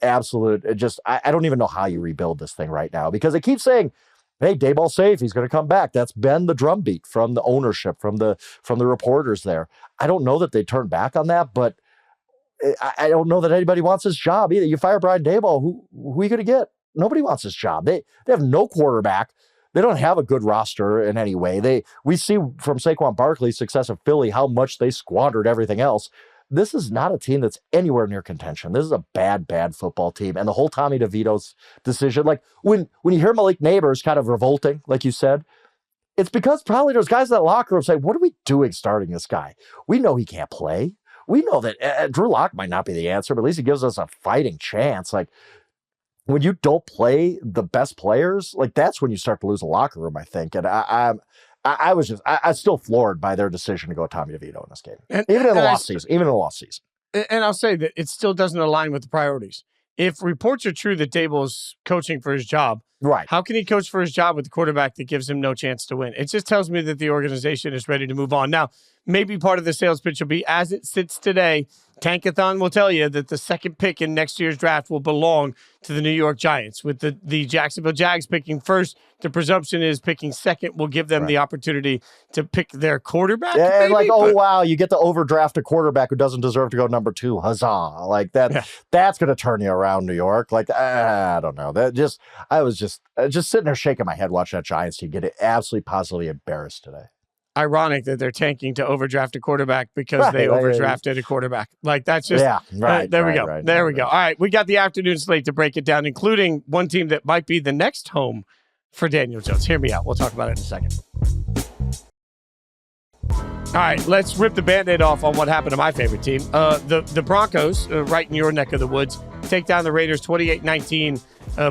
S2: absolute. I don't even know how you rebuild this thing right now, because they keep saying, "Hey, Daboll's safe. He's going to come back." That's been the drumbeat from the ownership, from the reporters there. I don't know that they turn back on that, but I don't know that anybody wants his job either. You fire Brian Daboll, who are you going to get? Nobody wants his job. They have no quarterback. They don't have a good roster in any way. We see from Saquon Barkley's success of Philly how much they squandered everything else. This is not a team that's anywhere near contention. This is a bad football team. And the whole Tommy DeVito's decision, like, when you hear Malik Neighbors kind of revolting, like you said, it's because probably there's guys in that locker room saying, what are we doing starting this guy? We know he can't play. We know that Drew Lock might not be the answer, but at least he gives us a fighting chance. Like, when you don't play the best players, like that's when you start to lose a locker room, I think. And I'm still floored by their decision to go Tommy DeVito in this game, even in the lost season.
S1: And I'll say that it still doesn't align with the priorities. If reports are true that Dable's coaching for his job,
S2: right?
S1: How can he coach for his job with a quarterback that gives him no chance to win? It just tells me that the organization is ready to move on. Now, maybe part of the sales pitch will be, as it sits today, Tankathon will tell you that the second pick in next year's draft will belong to the New York Giants. With the Jacksonville Jags picking first, the presumption is picking second will give them the opportunity to pick their quarterback.
S2: Yeah, maybe, wow, you get to overdraft a quarterback who doesn't deserve to go number 2. Huzzah. Like that, that's going to turn you around, New York. Like, I don't know. I was just sitting there shaking my head watching that Giants team get absolutely positively embarrassed today.
S1: Ironic that they're tanking to overdraft a quarterback because they overdrafted a quarterback. Like, that's just, there we go. There we go. All right, we got the afternoon slate to break it down, including one team that might be the next home for Daniel Jones. Hear me out. We'll talk about it in a second. All right, let's rip the Band-Aid off on what happened to my favorite team. The Broncos, right in your neck of the woods, take down the Raiders 28-19.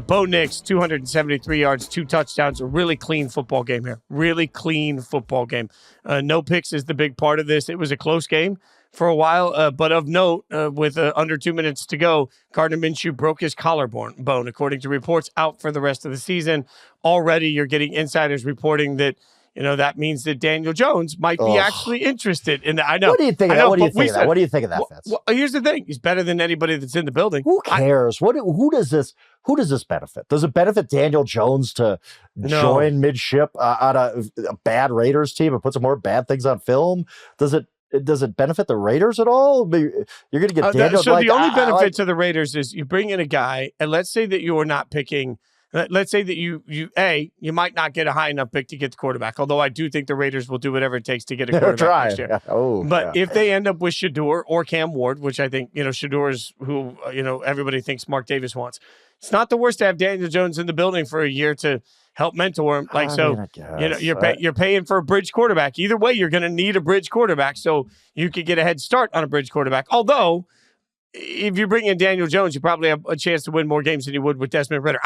S1: Bo Nix, 273 yards, 2 touchdowns. A really clean football game here. Really clean football game. No picks is the big part of this. It was a close game for a while, but of note, with under 2 minutes to go, Gardner Minshew broke his collarbone, according to reports, out for the rest of the season. Already, you're getting insiders reporting that that means that Daniel Jones might be actually interested in that. I know.
S2: What do you think of that? What do you think of that? What do you think of that, Fitz?
S1: Well, here's the thing. He's better than anybody that's in the building.
S2: Who cares? Who does this benefit? Does it benefit Daniel Jones to join midship on a bad Raiders team and put some more bad things on film? Does it benefit the Raiders at all? You're going to get Daniel.
S1: So the only benefit to the Raiders is you bring in a guy, and let's say that you are not picking. Let's say that you might not get a high enough pick to get the quarterback, although I do think the Raiders will do whatever it takes to get a quarterback next year. Yeah. If they end up with Shador or Cam Ward, which I think, Shador is who, everybody thinks Mark Davis wants. It's not the worst to have Daniel Jones in the building for a year to help mentor him. You're paying for a bridge quarterback. Either way, you're going to need a bridge quarterback, so you could get a head start on a bridge quarterback. Although, if you bring in Daniel Jones, you probably have a chance to win more games than you would with Desmond Ridder.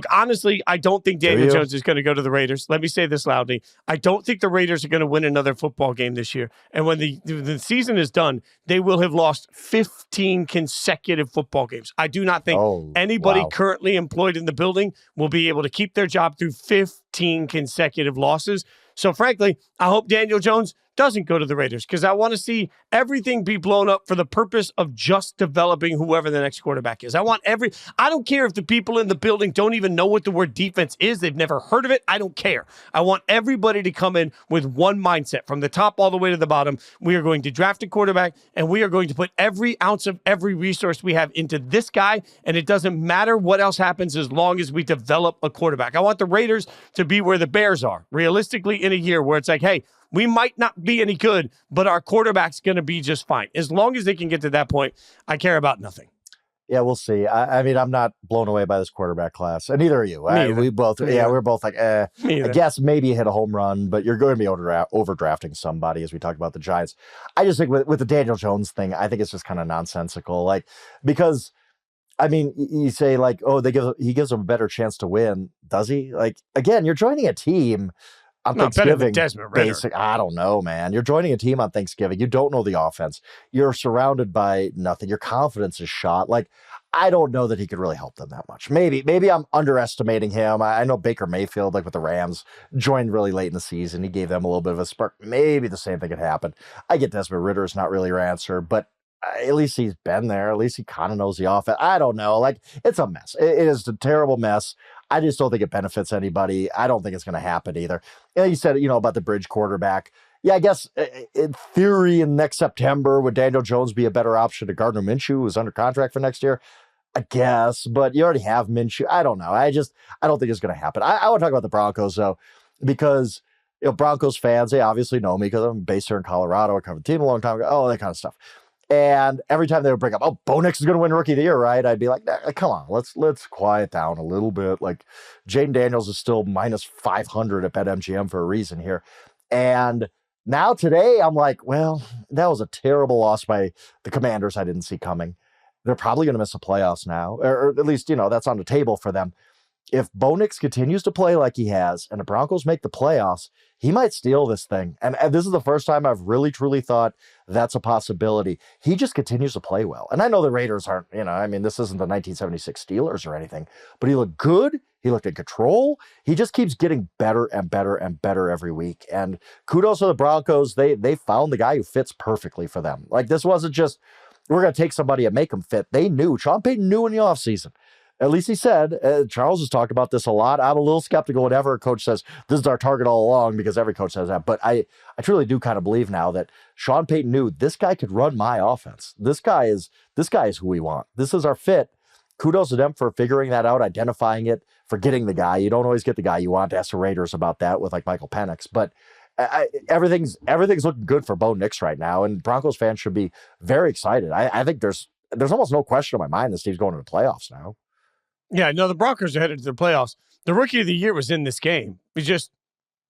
S1: Honestly, I don't think Daniel Jones is going to go to the Raiders. Let me say this loudly. I don't think the Raiders are going to win another football game this year. And when the season is done, they will have lost 15 consecutive football games. I do not think anybody currently employed in the building will be able to keep their job through 15 consecutive losses. So frankly, I hope Daniel Jones doesn't go to the Raiders because I want to see everything be blown up for the purpose of just developing whoever the next quarterback is. I don't care if the people in the building don't even know what the word defense is. They've never heard of it. I don't care. I want everybody to come in with one mindset from the top all the way to the bottom. We are going to draft a quarterback and we are going to put every ounce of every resource we have into this guy. And it doesn't matter what else happens as long as we develop a quarterback. I want the Raiders to be where the Bears are realistically in a year where it's like, hey, we might not be any good, but our quarterback's going to be just fine. As long as they can get to that point, I care about nothing.
S2: Yeah, we'll see. I mean, I'm not blown away by this quarterback class, and neither are you. We both, we're both like, I guess maybe you hit a home run, but you're going to be overdrafting somebody, as we talked about the Giants. I just think with the Daniel Jones thing, I think it's just kind of nonsensical. Like, because, I mean, you say like, he gives them a better chance to win. Does he? Like, again, you're joining a team on Thanksgiving. I don't know, man. You're joining a team on Thanksgiving. You don't know the offense. You're surrounded by nothing. Your confidence is shot. Like, I don't know that he could really help them that much. Maybe I'm underestimating him. I know Baker Mayfield, like with the Rams, joined really late in the season. He gave them a little bit of a spark. Maybe the same thing could happen. I get Desmond Ridder is not really your answer, but at least he's been there. At least he kind of knows the offense. I don't know. Like, it's a mess. It is a terrible mess. I just don't think it benefits anybody. I don't think it's going to happen either. And you said, about the bridge quarterback. Yeah, I guess in theory, in next September, would Daniel Jones be a better option to Gardner Minshew, who's under contract for next year? I guess, but you already have Minshew. I don't know. I don't think it's going to happen. I want to talk about the Broncos, though, because Broncos fans, they obviously know me because I'm based here in Colorado. I covered the team a long time ago, all that kind of stuff. And every time they would bring up, Bo Nix is going to win Rookie of the Year, right? I'd be like, come on, let's quiet down a little bit. Like, Jaden Daniels is still minus 500 at BetMGM for a reason here. And now today, I'm like, well, that was a terrible loss by the Commanders I didn't see coming. They're probably going to miss the playoffs now, or at least, that's on the table for them. If Bo Nix continues to play like he has and the Broncos make the playoffs, he might steal this thing. And this is the first time I've really, truly thought that's a possibility. He just continues to play well. And I know the Raiders aren't, this isn't the 1976 Steelers or anything, but he looked good. He looked in control. He just keeps getting better and better and better every week. And kudos to the Broncos. They found the guy who fits perfectly for them. Like, this wasn't just, we're going to take somebody and make them fit. They knew. Sean Payton knew in the offseason. At least he said, Charles has talked about this a lot. I'm a little skeptical whenever a coach says, this is our target all along, because every coach says that. But I truly do kind of believe now that Sean Payton knew this guy could run my offense. This guy is who we want. This is our fit. Kudos to them for figuring that out, identifying it, for getting the guy. You don't always get the guy you want. Ask the Raiders about that with like Michael Penix. But everything's looking good for Bo Nix right now, and Broncos fans should be very excited. I think there's almost no question in my mind this team's going to the playoffs now.
S1: Yeah, no, the Broncos are headed to the playoffs. The Rookie of the Year was in this game. It's just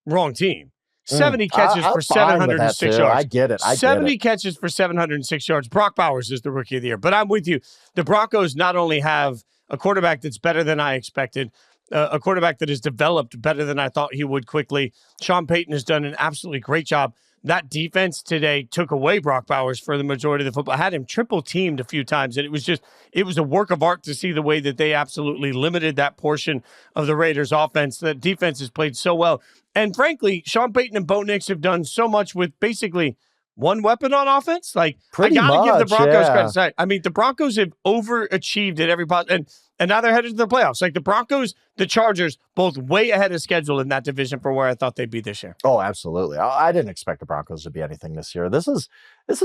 S1: wrong team. 70 catches for 706 yards.
S2: I get it.
S1: 70 catches for 706 yards. Brock Bowers is the Rookie of the Year. But I'm with you. The Broncos not only have a quarterback that's better than I expected, a quarterback that has developed better than I thought he would quickly. Sean Payton has done an absolutely great job. That defense today took away Brock Bowers for the majority of the football. I had him triple teamed a few times, and it was a work of art to see the way that they absolutely limited that portion of the Raiders' offense. That defense has played so well. And frankly, Sean Payton and Bo Nix have done so much with basically one weapon on offense. Like,
S2: pretty
S1: I got to give the Broncos
S2: yeah.
S1: credit. I mean, the Broncos have overachieved at every possible, and now they're headed to the playoffs. Like, the Broncos, the Chargers, both way ahead of schedule in that division for where I thought they'd be this year.
S2: Oh, absolutely. I didn't expect the Broncos to be anything this year. This is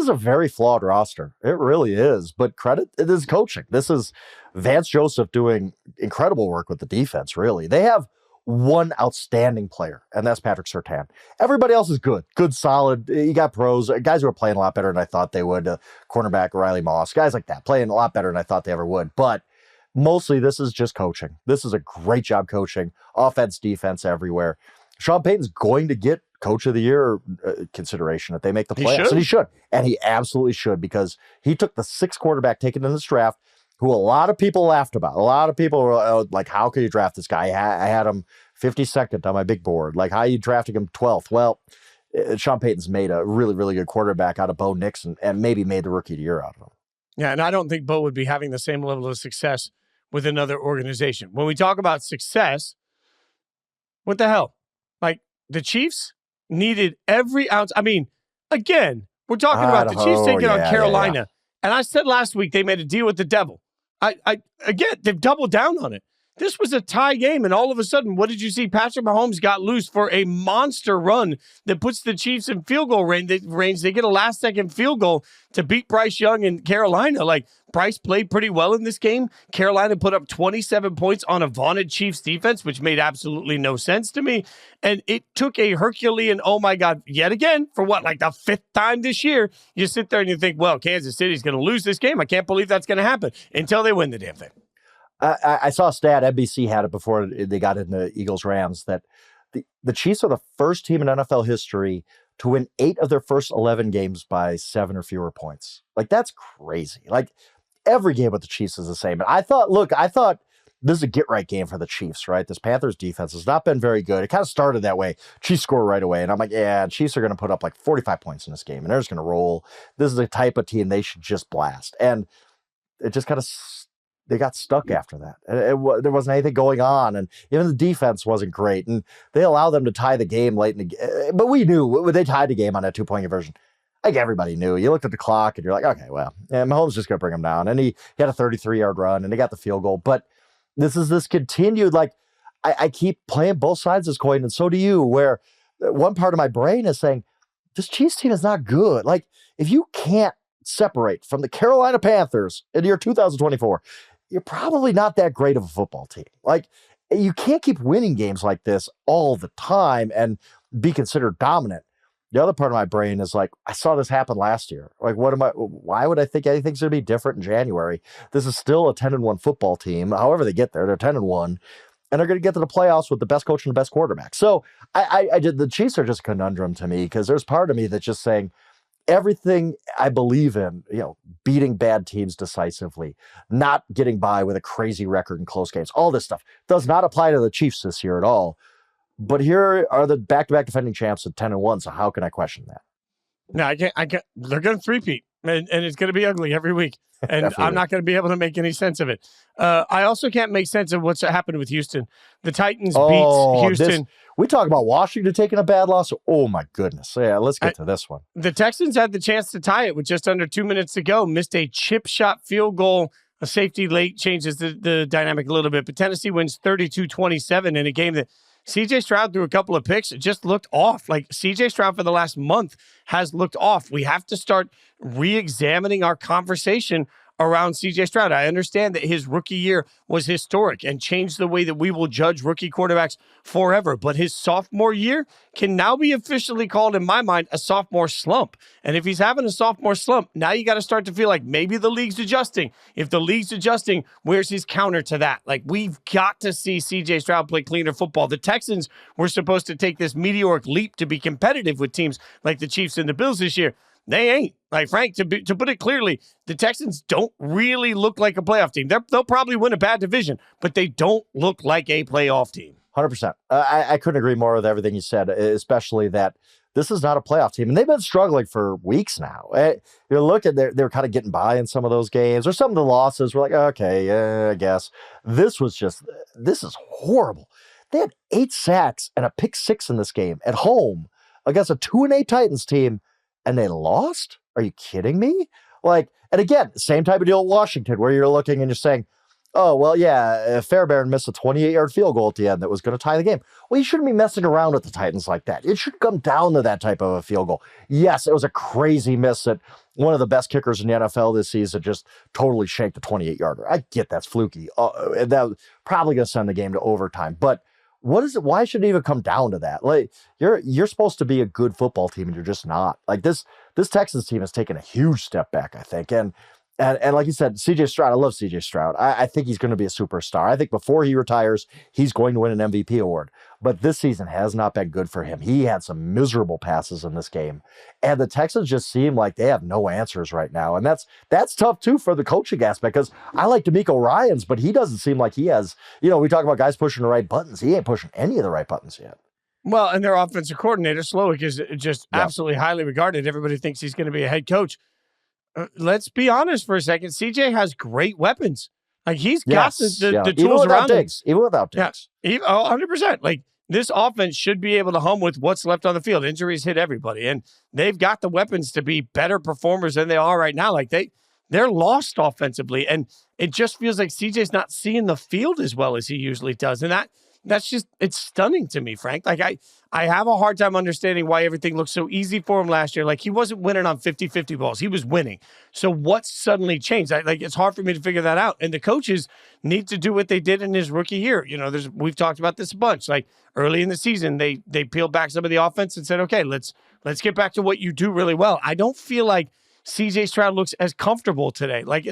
S2: a very flawed roster. It really is. But credit, it is coaching. This is Vance Joseph doing incredible work with the defense, really. They have one outstanding player, and that's Patrick Surtain. Everybody else is good, solid. You got pros, guys who are playing a lot better than I thought they would. Cornerback Riley Moss, guys like that, playing a lot better than I thought they ever would. But mostly this is just coaching. This is a great job coaching, offense, defense, everywhere. Sean Payton's going to get Coach of the Year consideration if they make the playoffs. And he should. And he absolutely should, because he took the sixth quarterback taken in this draft, who a lot of people laughed about. A lot of people were like, how could you draft this guy? I had him 52nd on my big board. Like, how are you drafting him 12th? Well, Sean Payton's made a really, really good quarterback out of Bo Nix and maybe made the Rookie of the Year out of him.
S1: Yeah, and I don't think Bo would be having the same level of success with another organization. When we talk about success, what the hell? Like, the Chiefs needed every ounce. I mean, again, we're talking about the Chiefs taking on Carolina. Yeah. And I said last week they made a deal with the devil. Again, they've doubled down on it. This was a tie game, and all of a sudden, what did you see? Patrick Mahomes got loose for a monster run that puts the Chiefs in field goal range. They get a last-second field goal to beat Bryce Young in Carolina. Like, Bryce played pretty well in this game. Carolina put up 27 points on a vaunted Chiefs defense, which made absolutely no sense to me. And it took a Herculean, oh my God, yet again, for what, like the fifth time this year, you sit there and you think, well, Kansas City's going to lose this game. I can't believe that's going to happen until they win the damn thing.
S2: I saw a stat, NBC had it before they got into Eagles-Rams, that the Chiefs are the first team in NFL history to win 8 of their first 11 games by 7 or fewer points. Like, that's crazy. Like, every game with the Chiefs is the same. And I thought this is a get-right game for the Chiefs, right? This Panthers defense has not been very good. It kind of started that way. Chiefs score right away. And I'm like, yeah, Chiefs are going to put up like 45 points in this game, and they're just going to roll. This is the type of team they should just blast. And it just kind of... They got stuck after that. There wasn't anything going on, and even the defense wasn't great. And they allowed them to tie the game late in the game. But we knew when they tied the game on that 2-point conversion. Like, everybody knew. You looked at the clock, and you're like, okay, well, Mahomes just going to bring them down. And he had a 33-yard run, and they got the field goal. But this continued, like, I keep playing both sides of this coin, and so do you, where one part of my brain is saying, this Chiefs team is not good. Like, if you can't separate from the Carolina Panthers in the year 2024, you're probably not that great of a football team. Like, you can't keep winning games like this all the time and be considered dominant. The other part of my brain is like, I saw this happen last year. Like, why would I think anything's going to be different in January? This is still a 10-1 football team. However they get there, they're 10-1, and they're going to get to the playoffs with the best coach and the best quarterback. So the Chiefs are just a conundrum to me, because there's part of me that's just saying, everything I believe in, beating bad teams decisively, not getting by with a crazy record in close games, all this stuff does not apply to the Chiefs this year at all. But here are the back-to-back defending champs at 10-1, so how can I question that?
S1: No, I can't. They're going to three-peat, and it's going to be ugly every week, and I'm not going to be able to make any sense of it. I also can't make sense of what's happened with Houston. The Titans beat Houston.
S2: We talk about Washington taking a bad loss. Oh, my goodness. Yeah, let's get to this one.
S1: The Texans had the chance to tie it with just under 2 minutes to go, missed a chip shot field goal. A safety late changes the dynamic a little bit, but Tennessee wins 32-27 in a game that C.J. Stroud threw a couple of picks. It just looked off. Like C.J. Stroud for the last month has looked off. We have to start re-examining our conversation around C.J. Stroud. I understand that his rookie year was historic and changed the way that we will judge rookie quarterbacks forever. But his sophomore year can now be officially called, in my mind, a sophomore slump. And if he's having a sophomore slump, now you got to start to feel like maybe the league's adjusting. If the league's adjusting, where's his counter to that? Like, we've got to see C.J. Stroud play cleaner football. The Texans were supposed to take this meteoric leap to be competitive with teams like the Chiefs and the Bills this year. They ain't. Like, Frank, to put it clearly, the Texans don't really look like a playoff team. They'll probably win a bad division, but they don't look like a playoff team.
S2: 100%. I couldn't agree more with everything you said, especially that this is not a playoff team. And they've been struggling for weeks now. You look at they're kind of getting by in some of those games, or some of the losses were like, okay, I guess. This is horrible. They had 8 sacks and a pick 6 in this game at home against a 2-8 Titans team. And they lost? Are you kidding me? Like, and again, same type of deal at Washington, where you're looking and you're saying, oh, well, yeah, Fairbairn missed a 28-yard field goal at the end that was going to tie the game. Well, you shouldn't be messing around with the Titans like that. It should come down to that type of a field goal. Yes, it was a crazy miss that one of the best kickers in the NFL this season just totally shanked the 28-yarder. I get that's fluky. And that was probably going to send the game to overtime. But what is it? Why should it even come down to that? Like, you're supposed to be a good football team, and you're just not. Like, this Texans team has taken a huge step back, I think. And like you said, C.J. Stroud, I love C.J. Stroud. I think he's going to be a superstar. I think before he retires, he's going to win an MVP award. But this season has not been good for him. He had some miserable passes in this game. And the Texans just seem like they have no answers right now. And that's tough, too, for the coaching aspect, because I like DeMeco Ryans, but he doesn't seem like he has, we talk about guys pushing the right buttons. He ain't pushing any of the right buttons yet.
S1: Well, and their offensive coordinator, Slowick, is just absolutely highly regarded. Everybody thinks he's going to be a head coach. Let's be honest for a second. CJ has great weapons. Like, he's got the tools around him.
S2: Even without Diggs.
S1: Yeah, 100%. Like, this offense should be able to hum with what's left on the field. Injuries hit everybody, and they've got the weapons to be better performers than they are right now. Like, they're lost offensively, and it just feels like CJ's not seeing the field as well as he usually does, and that's just, it's stunning to me, Frank. Like, I have a hard time understanding why everything looked so easy for him last year. Like, he wasn't winning on 50-50 balls. He was winning. So what suddenly changed? It's hard for me to figure that out. And the coaches need to do what they did in his rookie year. We've talked about this a bunch. Like, early in the season, they peeled back some of the offense and said, okay, let's get back to what you do really well. I don't feel like CJ Stroud looks as comfortable today. Like,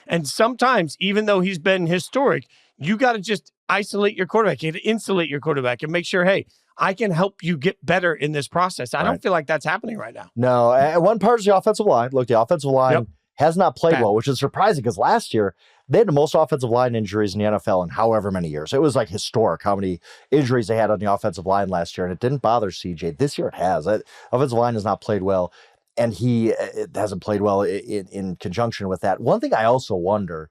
S1: and sometimes, even though he's been historic, you got to just isolate your quarterback. You got to insulate your quarterback and make sure, hey, I can help you get better in this process. I don't feel like that's happening right now.
S2: No, and one part is the offensive line. Look, the offensive line has not played well, which is surprising because last year they had the most offensive line injuries in the NFL in however many years. It was like historic how many injuries they had on the offensive line last year, and it didn't bother CJ. This year it has. Offensive line has not played well, and he hasn't played well in conjunction with that. One thing I also wonder,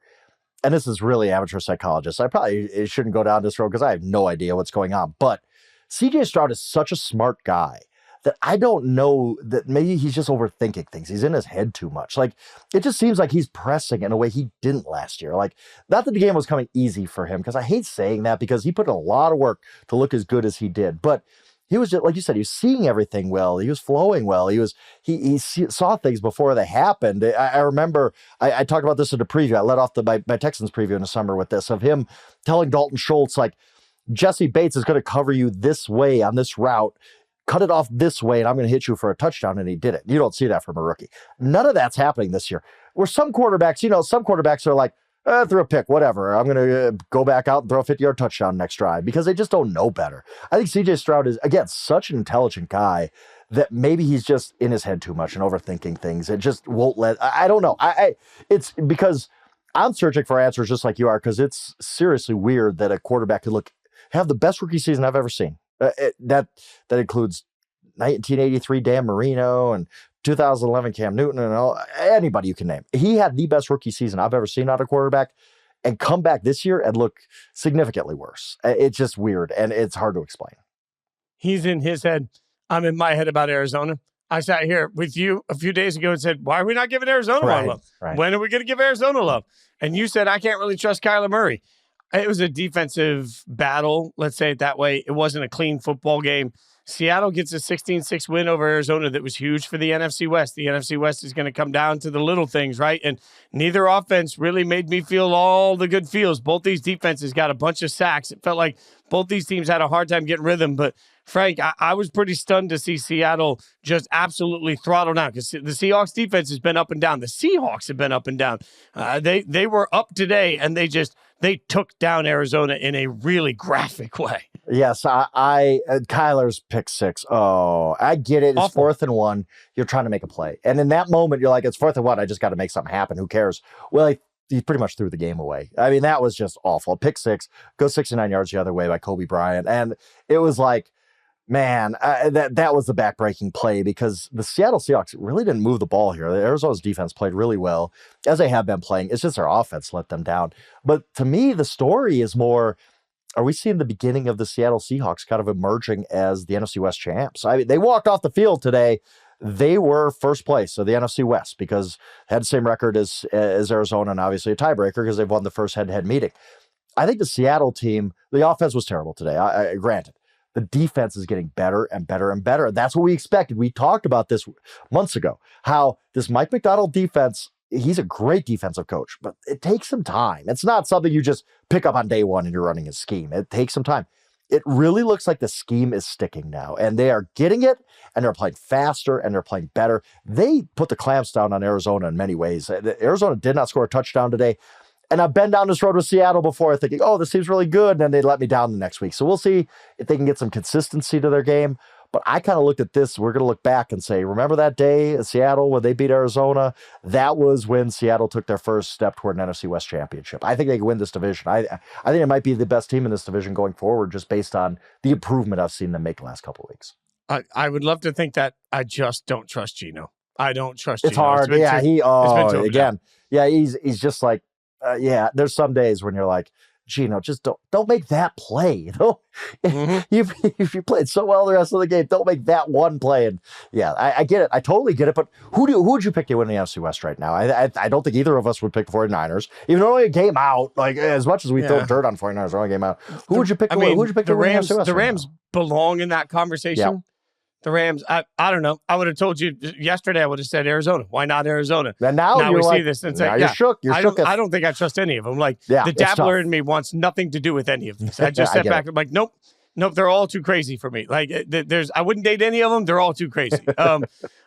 S2: and this is really amateur psychologist, I probably shouldn't go down this road because I have no idea what's going on, but CJ Stroud is such a smart guy that I don't know that maybe he's just overthinking things. He's in his head too much. Like, it just seems like he's pressing in a way he didn't last year. Like, not that the game was coming easy for him, because I hate saying that because he put in a lot of work to look as good as he did. But he was just, like you said, he was seeing everything well. He was flowing well. He saw things before they happened. I remember I talked about this in the preview. I led off my Texans preview in the summer with this, of him telling Dalton Schultz, like, Jesse Bates is going to cover you this way on this route, cut it off this way, and I'm going to hit you for a touchdown, and he did it. You don't see that from a rookie. None of that's happening this year. Where some quarterbacks are like, throw a pick, whatever. I'm going to go back out and throw a 50-yard touchdown next drive because they just don't know better. I think CJ Stroud is, again, such an intelligent guy that maybe he's just in his head too much and overthinking things. It just won't let. I don't know. It's because I'm searching for answers just like you are, because it's seriously weird that a quarterback could have the best rookie season I've ever seen. That includes 1983 Dan Marino and 2011 Cam Newton and anybody you can name. He had the best rookie season I've ever seen out of quarterback, and come back this year and look significantly worse. It's just weird, and it's hard to explain.
S1: He's in his head. I'm in my head about Arizona. I sat here with you a few days ago and said, why are we not giving Arizona love? Right. When are we going to give Arizona love? And you said, I can't really trust Kyler Murray. It was a defensive battle, let's say it that way. It wasn't a clean football game. Seattle gets a 16-6 win over Arizona that was huge for the NFC West. The NFC West is going to come down to the little things, right? And neither offense really made me feel all the good feels. Both these defenses got a bunch of sacks. It felt like both these teams had a hard time getting rhythm. But, Frank, I was pretty stunned to see Seattle just absolutely throttle down, because the Seahawks defense has been up and down. The Seahawks have been up and down. They were up today, and they took down Arizona in a really graphic way.
S2: Yes, Kyler's pick six. Oh, I get it. It's awful. 4th and 1. You're trying to make a play. And in that moment, you're like, it's 4th and 1. I just got to make something happen. Who cares? Well, he pretty much threw the game away. I mean, that was just awful. Pick 6, go 69 yards the other way by Kobe Bryant. And it was like, man, that was the backbreaking play, because the Seattle Seahawks really didn't move the ball here. Arizona's defense played really well, as they have been playing. It's just their offense let them down. But to me, the story is more, are we seeing the beginning of the Seattle Seahawks kind of emerging as the NFC West champs? I mean, they walked off the field today. They were first place of the NFC West because they had the same record as Arizona, and obviously a tiebreaker because they've won the first head-to-head meeting. I think the Seattle team, the offense was terrible today. Granted, the defense is getting better and better and better. That's what we expected. We talked about this months ago, how this Mike Macdonald defense, he's a great defensive coach, but it takes some time. It's not something you just pick up on day one and you're running a scheme. It takes some time. It really looks like the scheme is sticking now, and they are getting it, and they're playing faster, and they're playing better. They put the clamps down on Arizona in many ways. Arizona did not score a touchdown today. And I've been down this road with Seattle before thinking, oh, this seems really good. And then they let me down the next week. So we'll see if they can get some consistency to their game. But I kind of looked at this. We're going to look back and say, remember that day in Seattle when they beat Arizona? That was when Seattle took their first step toward an NFC West championship. I think they can win this division. I think it might be the best team in this division going forward, just based on the improvement I've seen them make the last couple of weeks.
S1: I would love to think that. I just don't trust Geno. I don't trust Geno.
S2: It's hard. He's just like, there's some days when you're like, Geno, just don't make that play. If you played so well the rest of the game, don't make that one play. And I get it. I totally get it. But who would you pick to win the NFC West right now? I don't think either of us would pick the 49ers, even though only a game out. Like, as much as we throw dirt on 49ers, only a game out. Who would you pick? Who would you pick?
S1: The Rams.
S2: The
S1: Rams belong in that conversation.
S2: Yeah.
S1: The Rams, I don't know. I would have told you yesterday, I would have said Arizona. Why not Arizona?
S2: And now
S1: we
S2: like,
S1: see this and say,
S2: you're shook.
S1: I don't think I trust any of them. Like, the dabbler in me wants nothing to do with any of these. I just sat back and I'm like, nope, they're all too crazy for me. Like, I wouldn't date any of them. They're all too crazy. All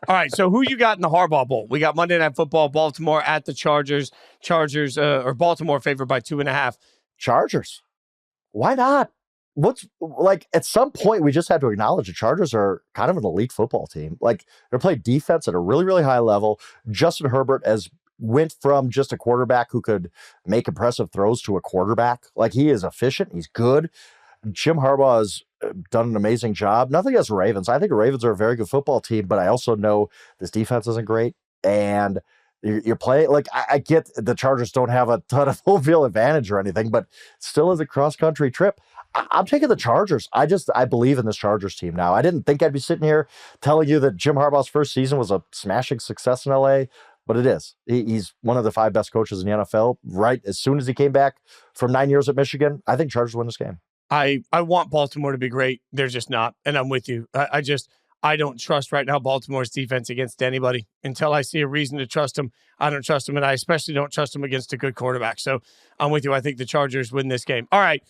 S1: right, so who you got in the Harbaugh Bowl? We got Monday Night Football, Baltimore at the Chargers. Or Baltimore favored by 2.5.
S2: Chargers. Why not? At some point, we just had to acknowledge the Chargers are kind of an elite football team. Like, they're playing defense at a really, really high level. Justin Herbert went from just a quarterback who could make impressive throws to a quarterback. Like, he is efficient. He's good. Jim Harbaugh has done an amazing job. Nothing against the Ravens. I think the Ravens are a very good football team, but I also know this defense isn't great. And you're playing, like, I get the Chargers don't have a ton of home field advantage or anything, but still is a cross-country trip. I'm taking the Chargers. I believe in this Chargers team now. I didn't think I'd be sitting here telling you that Jim Harbaugh's first season was a smashing success in LA, but it is. He's one of the 5 best coaches in the NFL. Right as soon as he came back from 9 years at Michigan, I think Chargers win this game.
S1: I want Baltimore to be great. They're just not, and I'm with you. I don't trust right now Baltimore's defense against anybody. Until I see a reason to trust them, I don't trust them, and I especially don't trust them against a good quarterback. So I'm with you. I think the Chargers win this game. All right.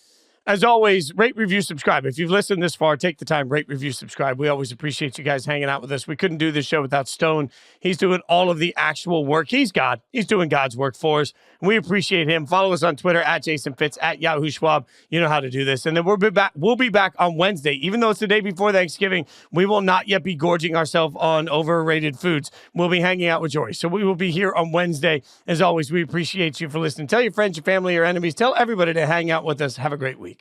S1: As always, rate, review, subscribe. If you've listened this far, take the time, rate, review, subscribe. We always appreciate you guys hanging out with us. We couldn't do this show without Stone. He's doing all of the actual work. He's God. He's doing God's work for us. We appreciate him. Follow us on Twitter at Jason Fitz, at Yahoo Schwab. You know how to do this. And then we'll be back on Wednesday. Even though it's the day before Thanksgiving, we will not yet be gorging ourselves on overrated foods. We'll be hanging out with Jory. So we will be here on Wednesday. As always, we appreciate you for listening. Tell your friends, your family, your enemies. Tell everybody to hang out with us. Have a great week.